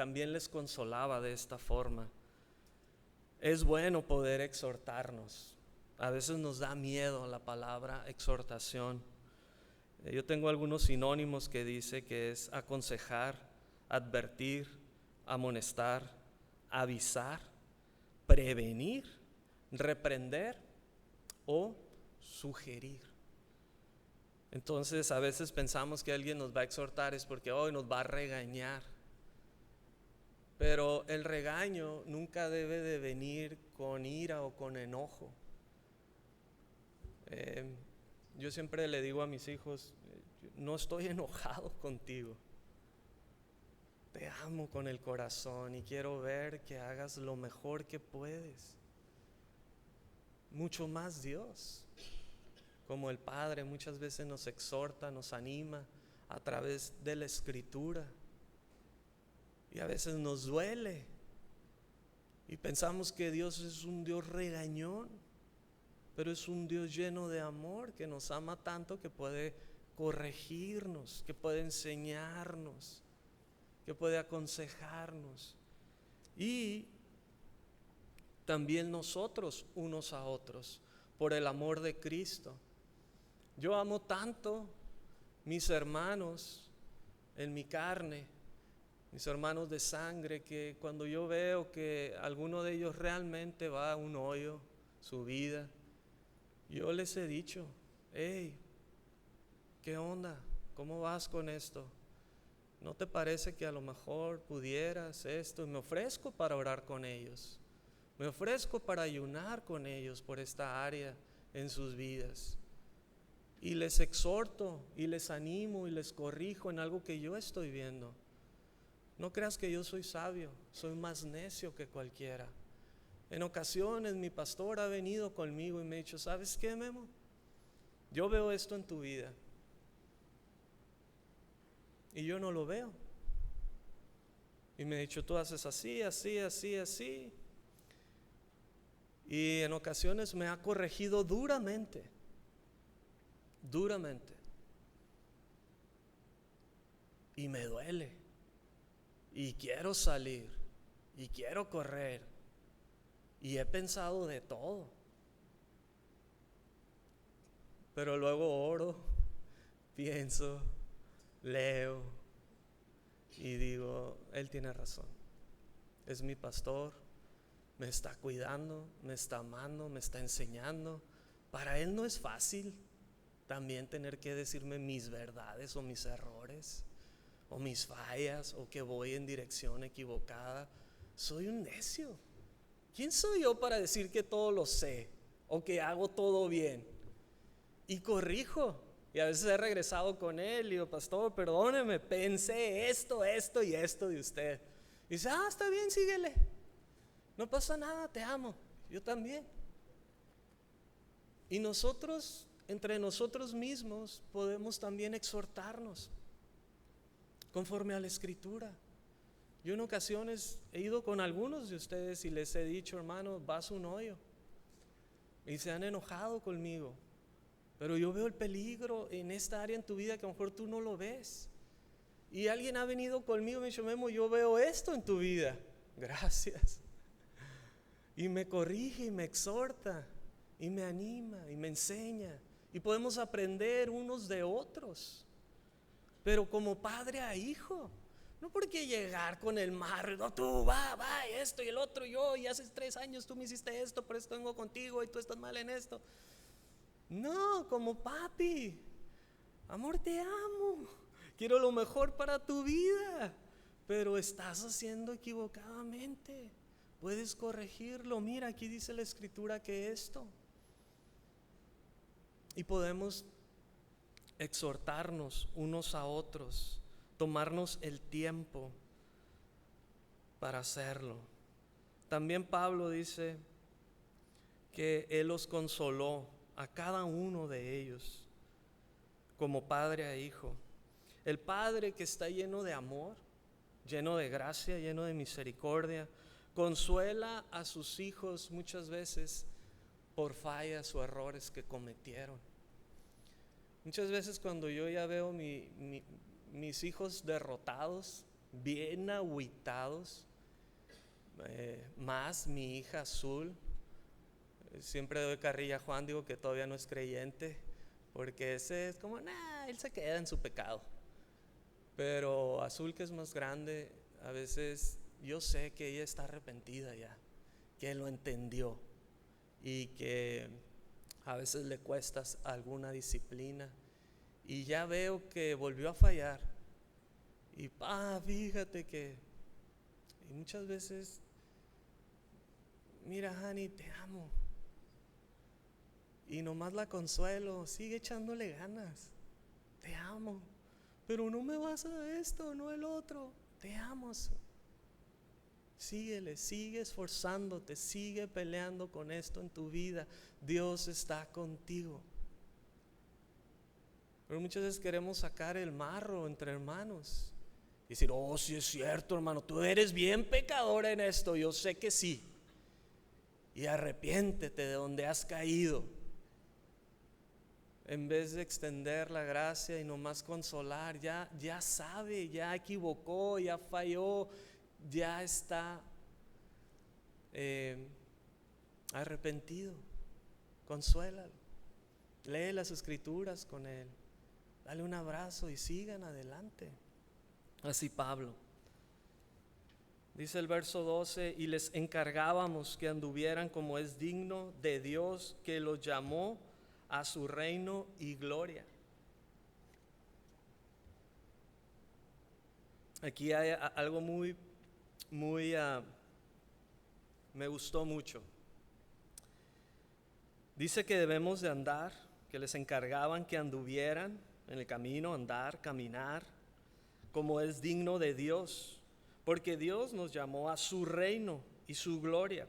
les consolaba de esta forma. Es bueno poder exhortarnos. A veces nos da miedo la palabra exhortación. Yo tengo algunos sinónimos que dice que es aconsejar, advertir, amonestar, avisar, prevenir, reprender o sugerir. Entonces a veces pensamos que alguien nos va a exhortar es porque hoy nos va a regañar. Pero el regaño nunca debe de venir con ira o con enojo. Yo siempre le digo a mis hijos, no estoy enojado contigo. Te amo con el corazón y quiero ver que hagas lo mejor que puedes. Mucho más Dios, como el Padre, muchas veces nos exhorta, nos anima a través de la Escritura. Y a veces nos duele y pensamos que Dios es un Dios regañón, pero es un Dios lleno de amor que nos ama tanto que puede corregirnos, que puede enseñarnos, que puede aconsejarnos. Y también nosotros unos a otros por el amor de Cristo. Yo amo tanto mis hermanos en mi carne, mis hermanos de sangre, que cuando yo veo que alguno de ellos realmente va a un hoyo, su vida, yo les he dicho, hey, ¿qué onda? ¿Cómo vas con esto? ¿No te parece que a lo mejor pudieras esto? Me ofrezco para orar con ellos, me ofrezco para ayunar con ellos por esta área en sus vidas. Y les exhorto y les animo y les corrijo en algo que yo estoy viendo. No creas que yo soy sabio, soy más necio que cualquiera. En ocasiones mi pastor ha venido conmigo y me ha dicho, ¿sabes qué, Memo? Yo veo esto en tu vida y yo no lo veo. Y me ha dicho, tú haces así, así, así, así. Y en ocasiones me ha corregido duramente. Y me duele. Y quiero salir. Y quiero correr. Y he pensado de todo. Pero luego oro, pienso, leo y digo, Él tiene razón. Es mi pastor, me está cuidando, me está amando, me está enseñando. Para Él no es fácil también tener que decirme mis verdades o mis errores o mis fallas o que voy en dirección equivocada. Soy un necio. ¿Quién soy yo para decir que todo lo sé o que hago todo bien? Y corrijo. Y a veces he regresado con él y digo, pastor, perdóneme, pensé esto y esto de usted. Y dice, está bien, síguele. No pasa nada, te amo. Yo también. Y nosotros, entre nosotros mismos, podemos también exhortarnos conforme a la Escritura. Yo en ocasiones he ido con algunos de ustedes y les he dicho, hermano, vas a un hoyo. Y se han enojado conmigo. Pero yo veo el peligro en esta área en tu vida que a lo mejor tú no lo ves. Y alguien ha venido conmigo y me ha dicho, Memo, yo veo esto en tu vida. Gracias. Y me corrige y me exhorta y me anima y me enseña. Y podemos aprender unos de otros. Pero como padre a hijo. No porque llegar con el mar, no, tú va, esto y el otro, yo, y hace 3 años tú me hiciste esto, por eso vengo contigo y tú estás mal en esto. No, como papi, amor, te amo, quiero lo mejor para tu vida, pero estás haciendo equivocadamente, puedes corregirlo. Mira, aquí dice la Escritura que esto. Y podemos exhortarnos unos a otros, tomarnos el tiempo para hacerlo. También Pablo dice que Él los consoló a cada uno de ellos como padre a hijo. El Padre que está lleno de amor, lleno de gracia, lleno de misericordia, consuela a sus hijos muchas veces por fallas o errores que cometieron. Muchas veces cuando yo ya veo mis hijos derrotados, bien agüitados, más mi hija Azul, siempre doy carrilla a Juan, digo que todavía no es creyente, porque ese es como, él se queda en su pecado. Pero Azul, que es más grande, a veces yo sé que ella está arrepentida ya, que lo entendió y que a veces le cuesta alguna disciplina, y ya veo que volvió a fallar. Y fíjate que, y muchas veces, mira, Hani, te amo. Y nomás la consuelo, sigue echándole ganas. Te amo. Pero no me vas a esto, no el otro. Te amo. Síguele, sigue esforzándote, sigue peleando con esto en tu vida. Dios está contigo. Pero muchas veces queremos sacar el marro entre hermanos y decir, sí es cierto, hermano, tú eres bien pecador en esto, yo sé que sí. Y arrepiéntete de donde has caído. En vez de extender la gracia y nomás consolar, ya sabe, ya equivocó, ya falló, ya está arrepentido. Consuélalo, lee las escrituras con él, dale un abrazo y sigan adelante. Así Pablo. Dice el verso 12, y les encargábamos que anduvieran como es digno de Dios, que los llamó a su reino y gloria. Aquí hay algo muy me gustó mucho. Dice que debemos de andar, que les encargaban que anduvieran en el camino, andar, caminar, como es digno de Dios, porque Dios nos llamó a su reino y su gloria.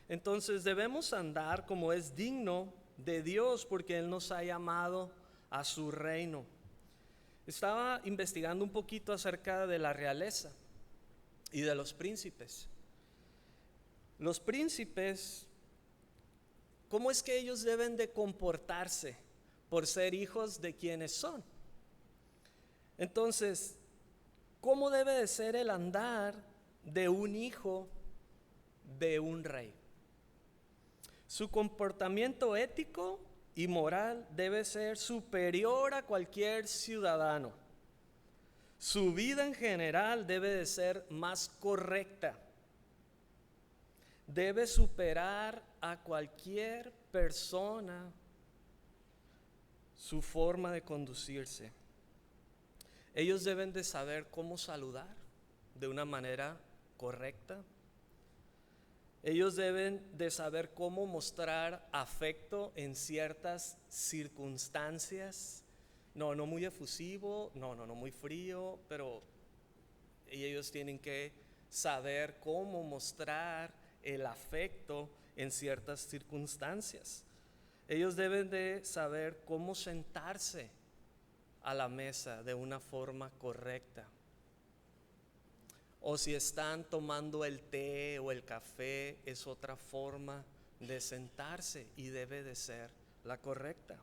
Entonces debemos andar como es digno de Dios, porque Él nos ha llamado a su reino. Estaba investigando un poquito acerca de la realeza y de los príncipes. Los príncipes, ¿cómo es que ellos deben de comportarse por ser hijos de quienes son? Entonces, ¿cómo debe de ser el andar de un hijo de un rey? Su comportamiento ético y moral debe ser superior a cualquier ciudadano. Su vida en general debe de ser más correcta. Debe superar a cualquier persona su forma de conducirse. Ellos deben de saber cómo saludar de una manera correcta. Ellos deben de saber cómo mostrar afecto en ciertas circunstancias. No muy efusivo, no muy frío, pero ellos tienen que saber cómo mostrar el afecto en ciertas circunstancias. Ellos deben de saber cómo sentarse a la mesa de una forma correcta. O si están tomando el té o el café, es otra forma de sentarse y debe de ser la correcta.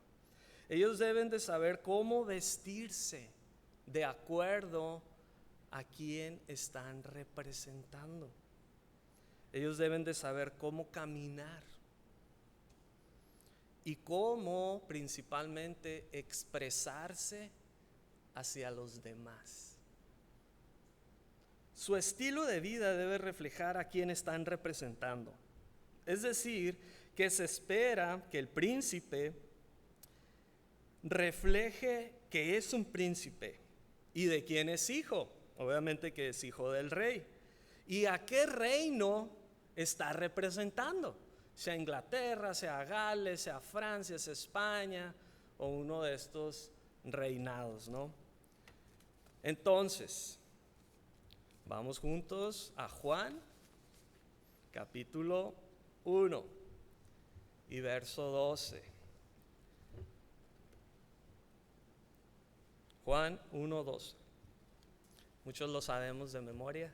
Ellos deben de saber cómo vestirse de acuerdo a quién están representando. Ellos deben de saber cómo caminar y cómo principalmente expresarse hacia los demás. Su estilo de vida debe reflejar a quién están representando. Es decir, que se espera que el príncipe refleje que es un príncipe y de quién es hijo. Obviamente que es hijo del rey. ¿Y a qué reino está representando? Sea Inglaterra, sea Gales, sea Francia, sea España o uno de estos reinados, ¿no? Entonces, vamos juntos a Juan, capítulo 1. y verso 12. Juan 1:12. Muchos lo sabemos de memoria.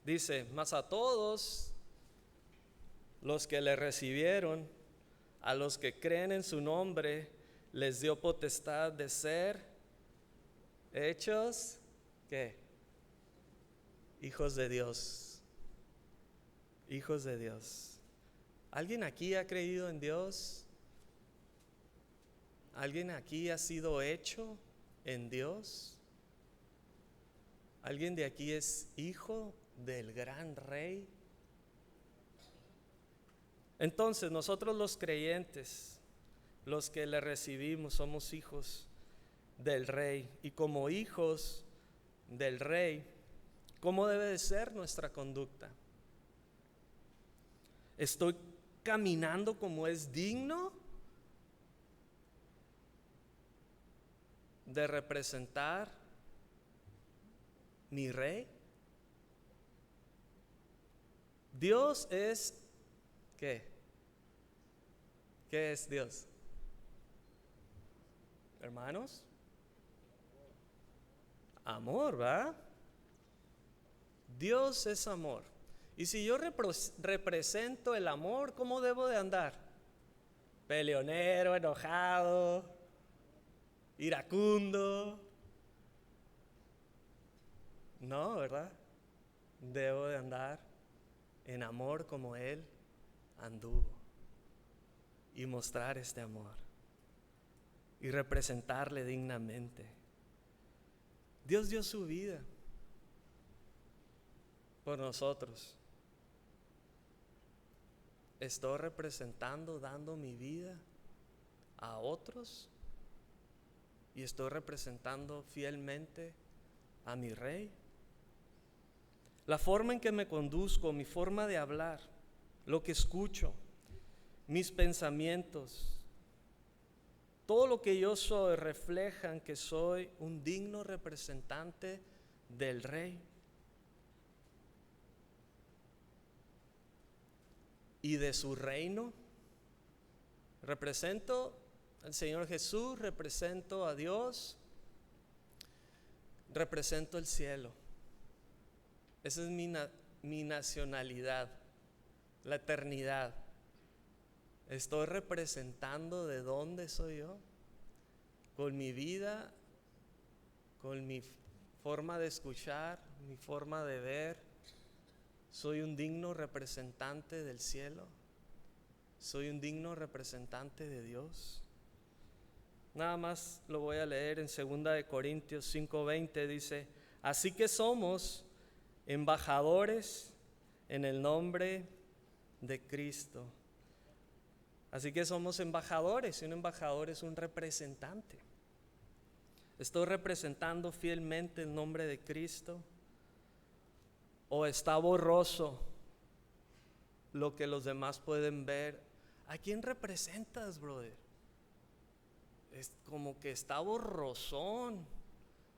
Dice, mas a todos los que le recibieron, a los que creen en su nombre, les dio potestad de ser hechos, ¿qué? Hijos de Dios. Hijos de Dios. ¿Alguien aquí ha creído en Dios? ¿Alguien aquí ha sido hecho en Dios? ¿Alguien de aquí es hijo del gran Rey? Entonces nosotros los creyentes, los que le recibimos, somos hijos del Rey. Y como hijos del Rey, ¿cómo debe de ser nuestra conducta? ¿Estoy caminando como es digno de representar mi Rey? Dios es, ¿qué? ¿Qué es Dios? Hermanos, amor, ¿va? Dios es amor. Y si yo represento el amor, ¿cómo debo de andar? Peleonero, enojado, iracundo. No, ¿verdad? Debo de andar en amor como Él anduvo y mostrar este amor y representarle dignamente. Dios dio su vida por nosotros. ¿Estoy representando, dando mi vida a otros? ¿Y estoy representando fielmente a mi Rey? La forma en que me conduzco, mi forma de hablar, lo que escucho, mis pensamientos, todo lo que yo soy reflejan que soy un digno representante del Rey. Y de su reino. Represento al Señor Jesús, represento a Dios, represento el cielo. Esa es mi nacionalidad, la eternidad. Estoy representando de dónde soy yo, con mi vida, con mi forma de escuchar, mi forma de ver. Soy un digno representante del cielo. Soy un digno representante de Dios. Nada más lo voy a leer en 2 Corintios 5:20. Dice, así que somos embajadores en el nombre de Cristo. Así que somos embajadores, y un embajador es un representante. ¿Estoy representando fielmente el nombre de Cristo? ¿O está borroso lo que los demás pueden ver? ¿A quién representas, brother? Es como que está borrosón,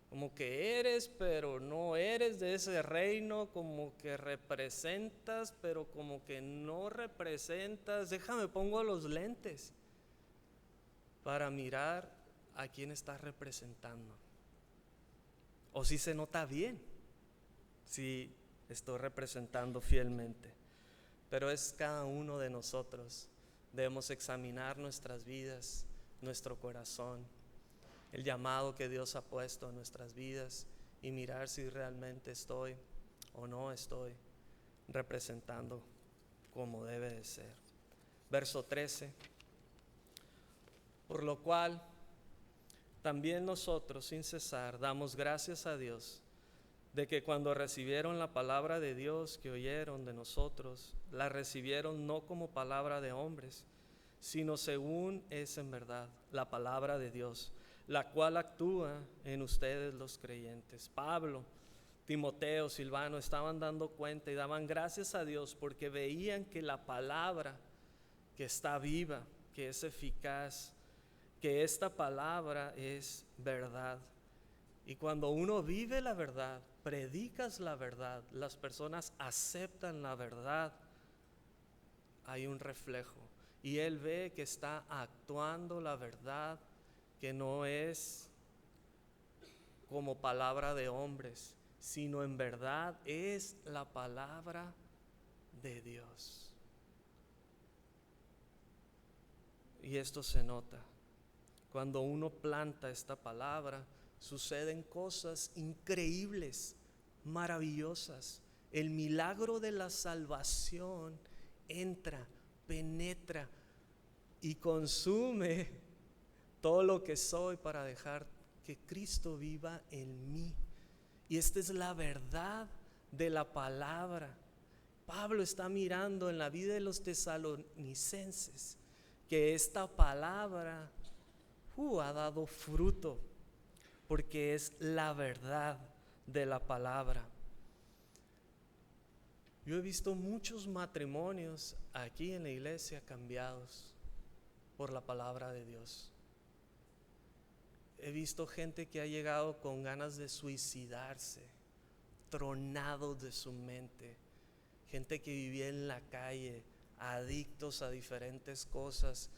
como que eres, pero no eres de ese reino, como que representas, pero como que no representas. Déjame pongo los lentes para mirar a quién estás representando. O si se nota bien, si estoy representando fielmente. Pero es cada uno de nosotros. Debemos examinar nuestras vidas, nuestro corazón, el llamado que Dios ha puesto en nuestras vidas y mirar si realmente estoy o no estoy representando como debe de ser. Verso 13. Por lo cual, también nosotros sin cesar damos gracias a Dios de que cuando recibieron la palabra de Dios que oyeron de nosotros, la recibieron no como palabra de hombres, sino según es en verdad la palabra de Dios, la cual actúa en ustedes los creyentes. Pablo, Timoteo, Silvano estaban dando cuenta y daban gracias a Dios porque veían que la palabra que está viva, que es eficaz, que esta palabra es verdad. Y cuando uno vive la verdad, predicas la verdad, las personas aceptan la verdad, hay un reflejo. Y él ve que está actuando la verdad, que no es como palabra de hombres, sino en verdad es la palabra de Dios. Y esto se nota. Cuando uno planta esta palabra, suceden cosas increíbles, maravillosas. El milagro de la salvación entra, penetra y consume todo lo que soy para dejar que Cristo viva en mí. Y esta es la verdad de la palabra. Pablo está mirando en la vida de los tesalonicenses que esta palabra ha dado fruto, porque es la verdad de la palabra. Yo he visto muchos matrimonios aquí en la iglesia cambiados por la palabra de Dios. He visto gente que ha llegado con ganas de suicidarse, tronados de su mente, gente que vivía en la calle, adictos a diferentes cosas.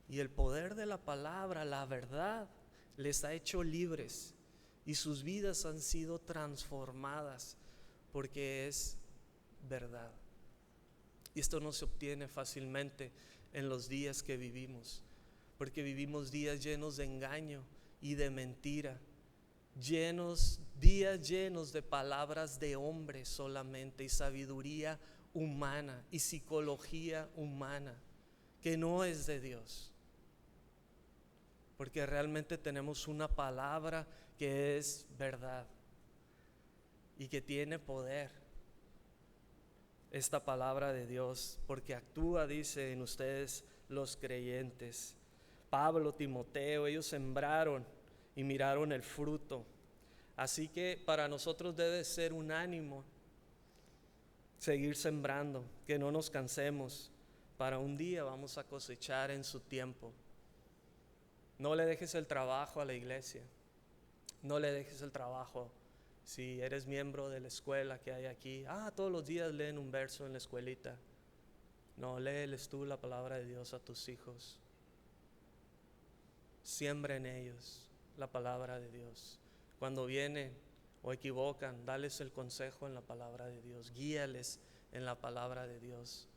Y el poder de la palabra, la verdad, les ha hecho libres y sus vidas han sido transformadas porque es verdad. Y esto no se obtiene fácilmente en los días que vivimos, porque vivimos días llenos de engaño y de mentira, días llenos de palabras de hombres solamente y sabiduría humana y psicología humana que no es de Dios. Porque realmente tenemos una palabra que es verdad y que tiene poder. Esta palabra de Dios, porque actúa, dice, en ustedes los creyentes. Pablo, Timoteo, ellos sembraron y miraron el fruto. Así que para nosotros debe ser un ánimo seguir sembrando, que no nos cansemos. Para un día vamos a cosechar en su tiempo. No le dejes el trabajo a la iglesia. No le dejes el trabajo. Si eres miembro de la escuela que hay aquí, todos los días leen un verso en la escuelita. No, léeles tú la palabra de Dios a tus hijos. Siembra en ellos la palabra de Dios. Cuando vienen o equivocan, dales el consejo en la palabra de Dios. Guíales en la palabra de Dios.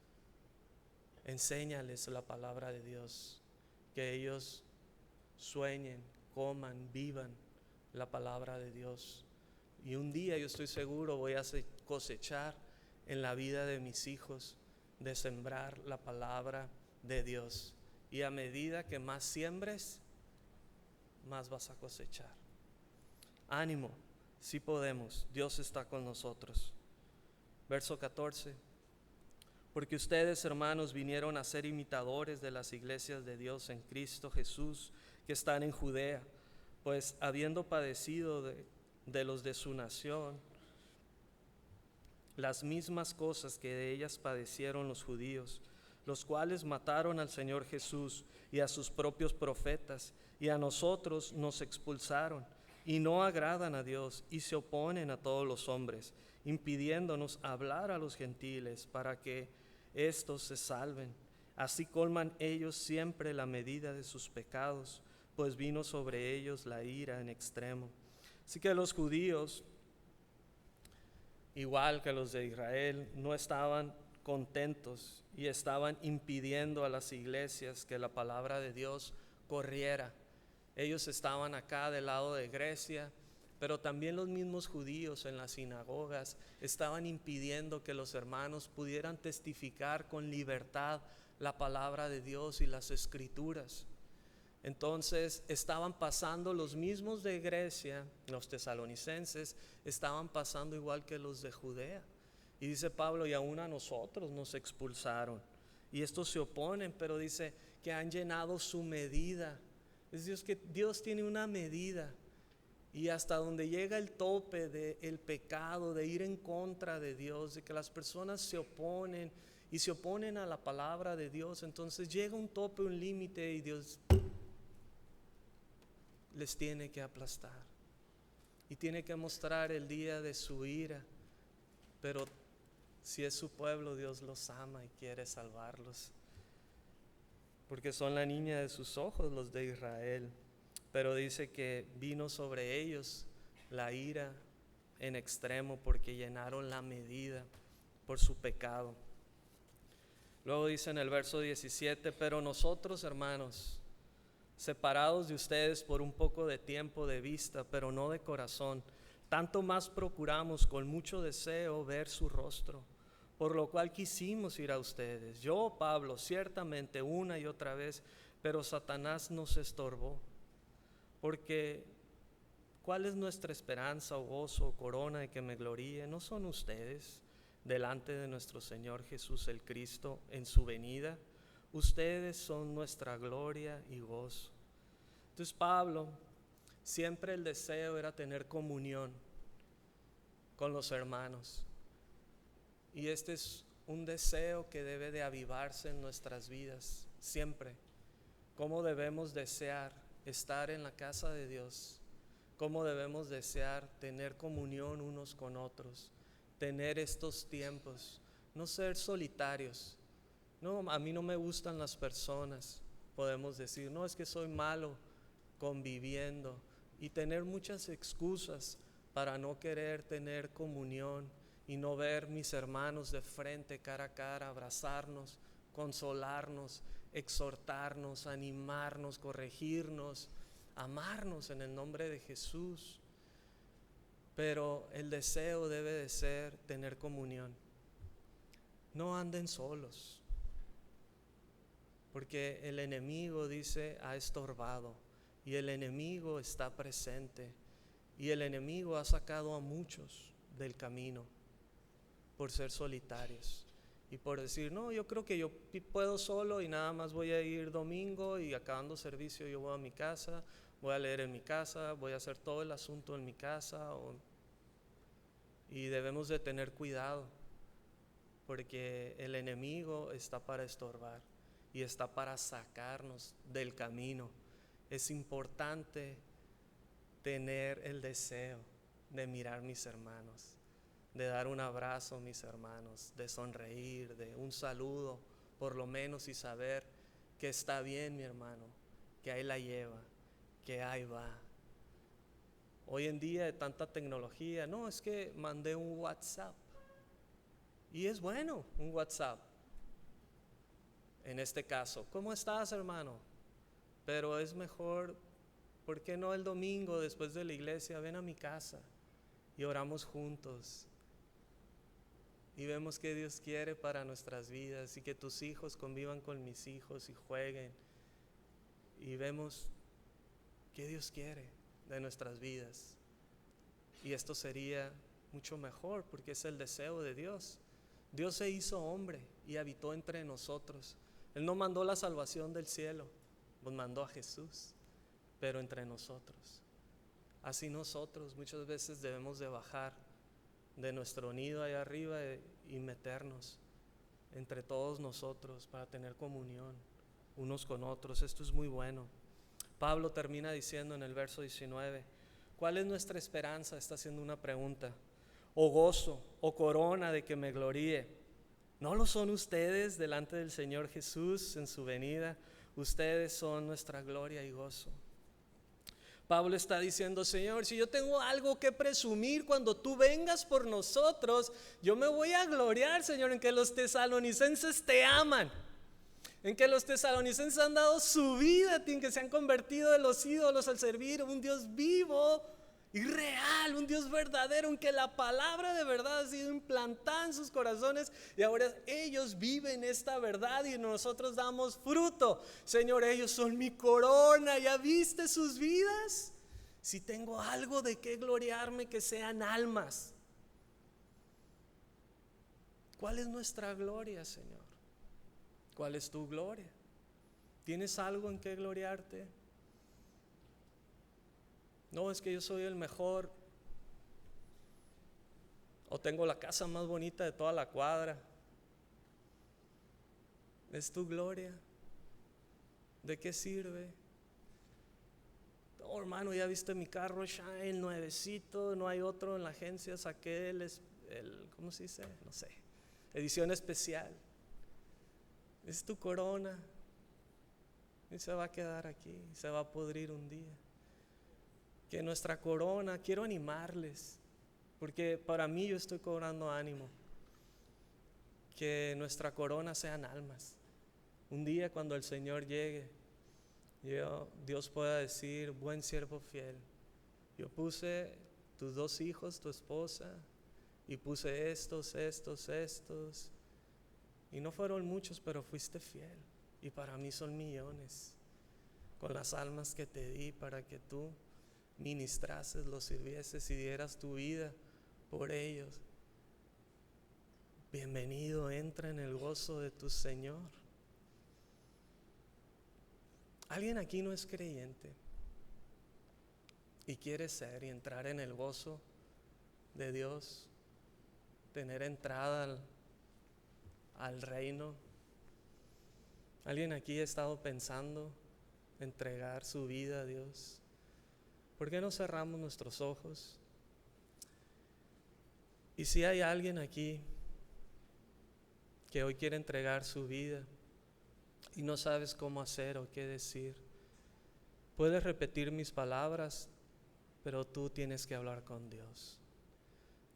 Enséñales la palabra de Dios. Que ellos sueñen, coman, vivan la palabra de Dios. Y un día yo estoy seguro voy a cosechar en la vida de mis hijos de sembrar la palabra de Dios. Y a medida que más siembres, más vas a cosechar. Ánimo, sí podemos, Dios está con nosotros. Verso 14. Porque ustedes, hermanos, vinieron a ser imitadores de las iglesias de Dios en Cristo Jesús, que están en Judea, pues habiendo padecido de los de su nación las mismas cosas que de ellas padecieron los judíos, los cuales mataron al Señor Jesús y a sus propios profetas, y a nosotros nos expulsaron, y no agradan a Dios, y se oponen a todos los hombres, impidiéndonos hablar a los gentiles para que éstos se salven. Así colman ellos siempre la medida de sus pecados, pues vino sobre ellos la ira en extremo. Así que los judíos, igual que los de Israel, no estaban contentos y estaban impidiendo a las iglesias que la palabra de Dios corriera. Ellos estaban acá del lado de Grecia, pero también los mismos judíos en las sinagogas estaban impidiendo que los hermanos pudieran testificar con libertad la palabra de Dios y las escrituras. Entonces estaban pasando los mismos de Grecia, los tesalonicenses, estaban pasando igual que los de Judea. Y dice Pablo, y aún a nosotros nos expulsaron. Y estos se oponen, pero dice que han llenado su medida. Es Dios, que Dios tiene una medida. Y hasta donde llega el tope del pecado, de ir en contra de Dios, de que las personas se oponen y se oponen a la palabra de Dios, entonces llega un tope, un límite, y Dios les tiene que aplastar. y tiene que mostrar el día de su ira, pero si es su pueblo, Dios los ama y quiere salvarlos, porque son la niña de sus ojos los de Israel. Pero dice que vino sobre ellos la ira en extremo porque llenaron la medida por su pecado. Luego dice en el verso 17, pero nosotros, hermanos, separados de ustedes por un poco de tiempo de vista, pero no de corazón, tanto más procuramos con mucho deseo ver su rostro, por lo cual quisimos ir a ustedes. Yo, Pablo, ciertamente una y otra vez, pero Satanás nos estorbó. Porque ¿cuál es nuestra esperanza o gozo o corona de que me gloríe? ¿No son ustedes delante de nuestro Señor Jesús el Cristo en su venida? Ustedes son nuestra gloria y gozo. Entonces Pablo, siempre el deseo era tener comunión con los hermanos. Y este es un deseo que debe de avivarse en nuestras vidas siempre. ¿Cómo debemos desear estar en la casa de Dios? ¿Cómo debemos desear tener comunión unos con otros? Tener estos tiempos, no ser solitarios. No, a mí no me gustan las personas. Podemos decir, no, es que soy malo conviviendo, y tener muchas excusas para no querer tener comunión y no ver mis hermanos de frente, cara a cara, abrazarnos, consolarnos, exhortarnos, animarnos, corregirnos, amarnos en el nombre de Jesús. Pero el deseo debe de ser tener comunión. No anden solos, porque el enemigo, dice, ha estorbado, y el enemigo está presente, y el enemigo ha sacado a muchos del camino por ser solitarios y por decir, no, yo creo que yo puedo solo y nada más voy a ir domingo y acabando servicio yo voy a mi casa, voy a leer en mi casa, voy a hacer todo el asunto en mi casa. Y debemos de tener cuidado, porque el enemigo está para estorbar y está para sacarnos del camino. Es importante tener el deseo de mirar mis hermanos, de dar un abrazo a mis hermanos, de sonreír, de un saludo por lo menos, y saber que está bien mi hermano, que ahí la lleva, que ahí va. Hoy en día de tanta tecnología, no, es que mandé un WhatsApp, y es bueno un WhatsApp. En este caso, ¿cómo estás, hermano? Pero es mejor, ¿por qué no el domingo después de la iglesia? Ven a mi casa y oramos juntos y vemos qué Dios quiere para nuestras vidas, y que tus hijos convivan con mis hijos y jueguen, y vemos qué Dios quiere de nuestras vidas. Y esto sería mucho mejor, porque es el deseo de Dios. Dios se hizo hombre y habitó entre nosotros. Él no mandó la salvación del cielo, nos mandó a Jesús, pero entre nosotros. Así nosotros muchas veces debemos de bajar de nuestro nido allá arriba y meternos entre todos nosotros para tener comunión unos con otros. Esto es muy bueno. Pablo termina diciendo en el verso 19, ¿cuál es nuestra esperanza? Está haciendo una pregunta. O gozo, o corona de que me gloríe. ¿No lo son ustedes delante del Señor Jesús en su venida? Ustedes son nuestra gloria y gozo. Pablo está diciendo, Señor, si yo tengo algo que presumir cuando tú vengas por nosotros, yo me voy a gloriar, Señor, en que los tesalonicenses te aman, en que los tesalonicenses han dado su vida a ti, en que se han convertido de los ídolos al servir un Dios vivo y real, un Dios verdadero, en que la palabra de verdad ha sido implantada en sus corazones, y ahora ellos viven esta verdad y nosotros damos fruto. Señor, ellos son mi corona. ¿Ya viste sus vidas? Si tengo algo de qué gloriarme, que sean almas. ¿Cuál es nuestra gloria, Señor? ¿Cuál es tu gloria? ¿Tienes algo en qué gloriarte? No, es que yo soy el mejor, o tengo la casa más bonita de toda la cuadra. ¿Es tu gloria? ¿De qué sirve? Oh, hermano, ya viste mi carro Shine, nuevecito, no hay otro en la agencia, saqué ¿cómo se dice? No sé, edición especial. Es tu corona y se va a quedar aquí, se va a pudrir un día. Que nuestra corona, quiero animarles, porque para mí yo estoy cobrando ánimo, que nuestra corona sean almas. Un día cuando el Señor llegue, Dios pueda decir: buen siervo fiel, yo puse tus 2 hijos, tu esposa, y puse estos, y no fueron muchos, pero fuiste fiel, y para mí son millones, con las almas que te di para que tú ministrases, los sirvieses y dieras tu vida por ellos. Bienvenido, entra en el gozo de tu Señor. Alguien aquí no es creyente y quiere ser y entrar en el gozo de Dios, tener entrada al reino. Alguien aquí ha estado pensando entregar su vida a Dios. ¿Por qué no cerramos nuestros ojos? Y si hay alguien aquí que hoy quiere entregar su vida y no sabes cómo hacer o qué decir, puedes repetir mis palabras, pero tú tienes que hablar con Dios.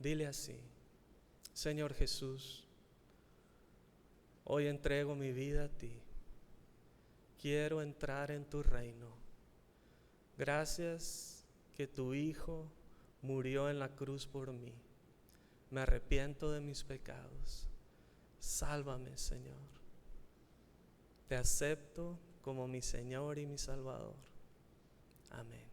Dile así: Señor Jesús, hoy entrego mi vida a ti. Quiero entrar en tu reino. Gracias que tu Hijo murió en la cruz por mí. Me arrepiento de mis pecados. Sálvame, Señor. Te acepto como mi Señor y mi Salvador. Amén.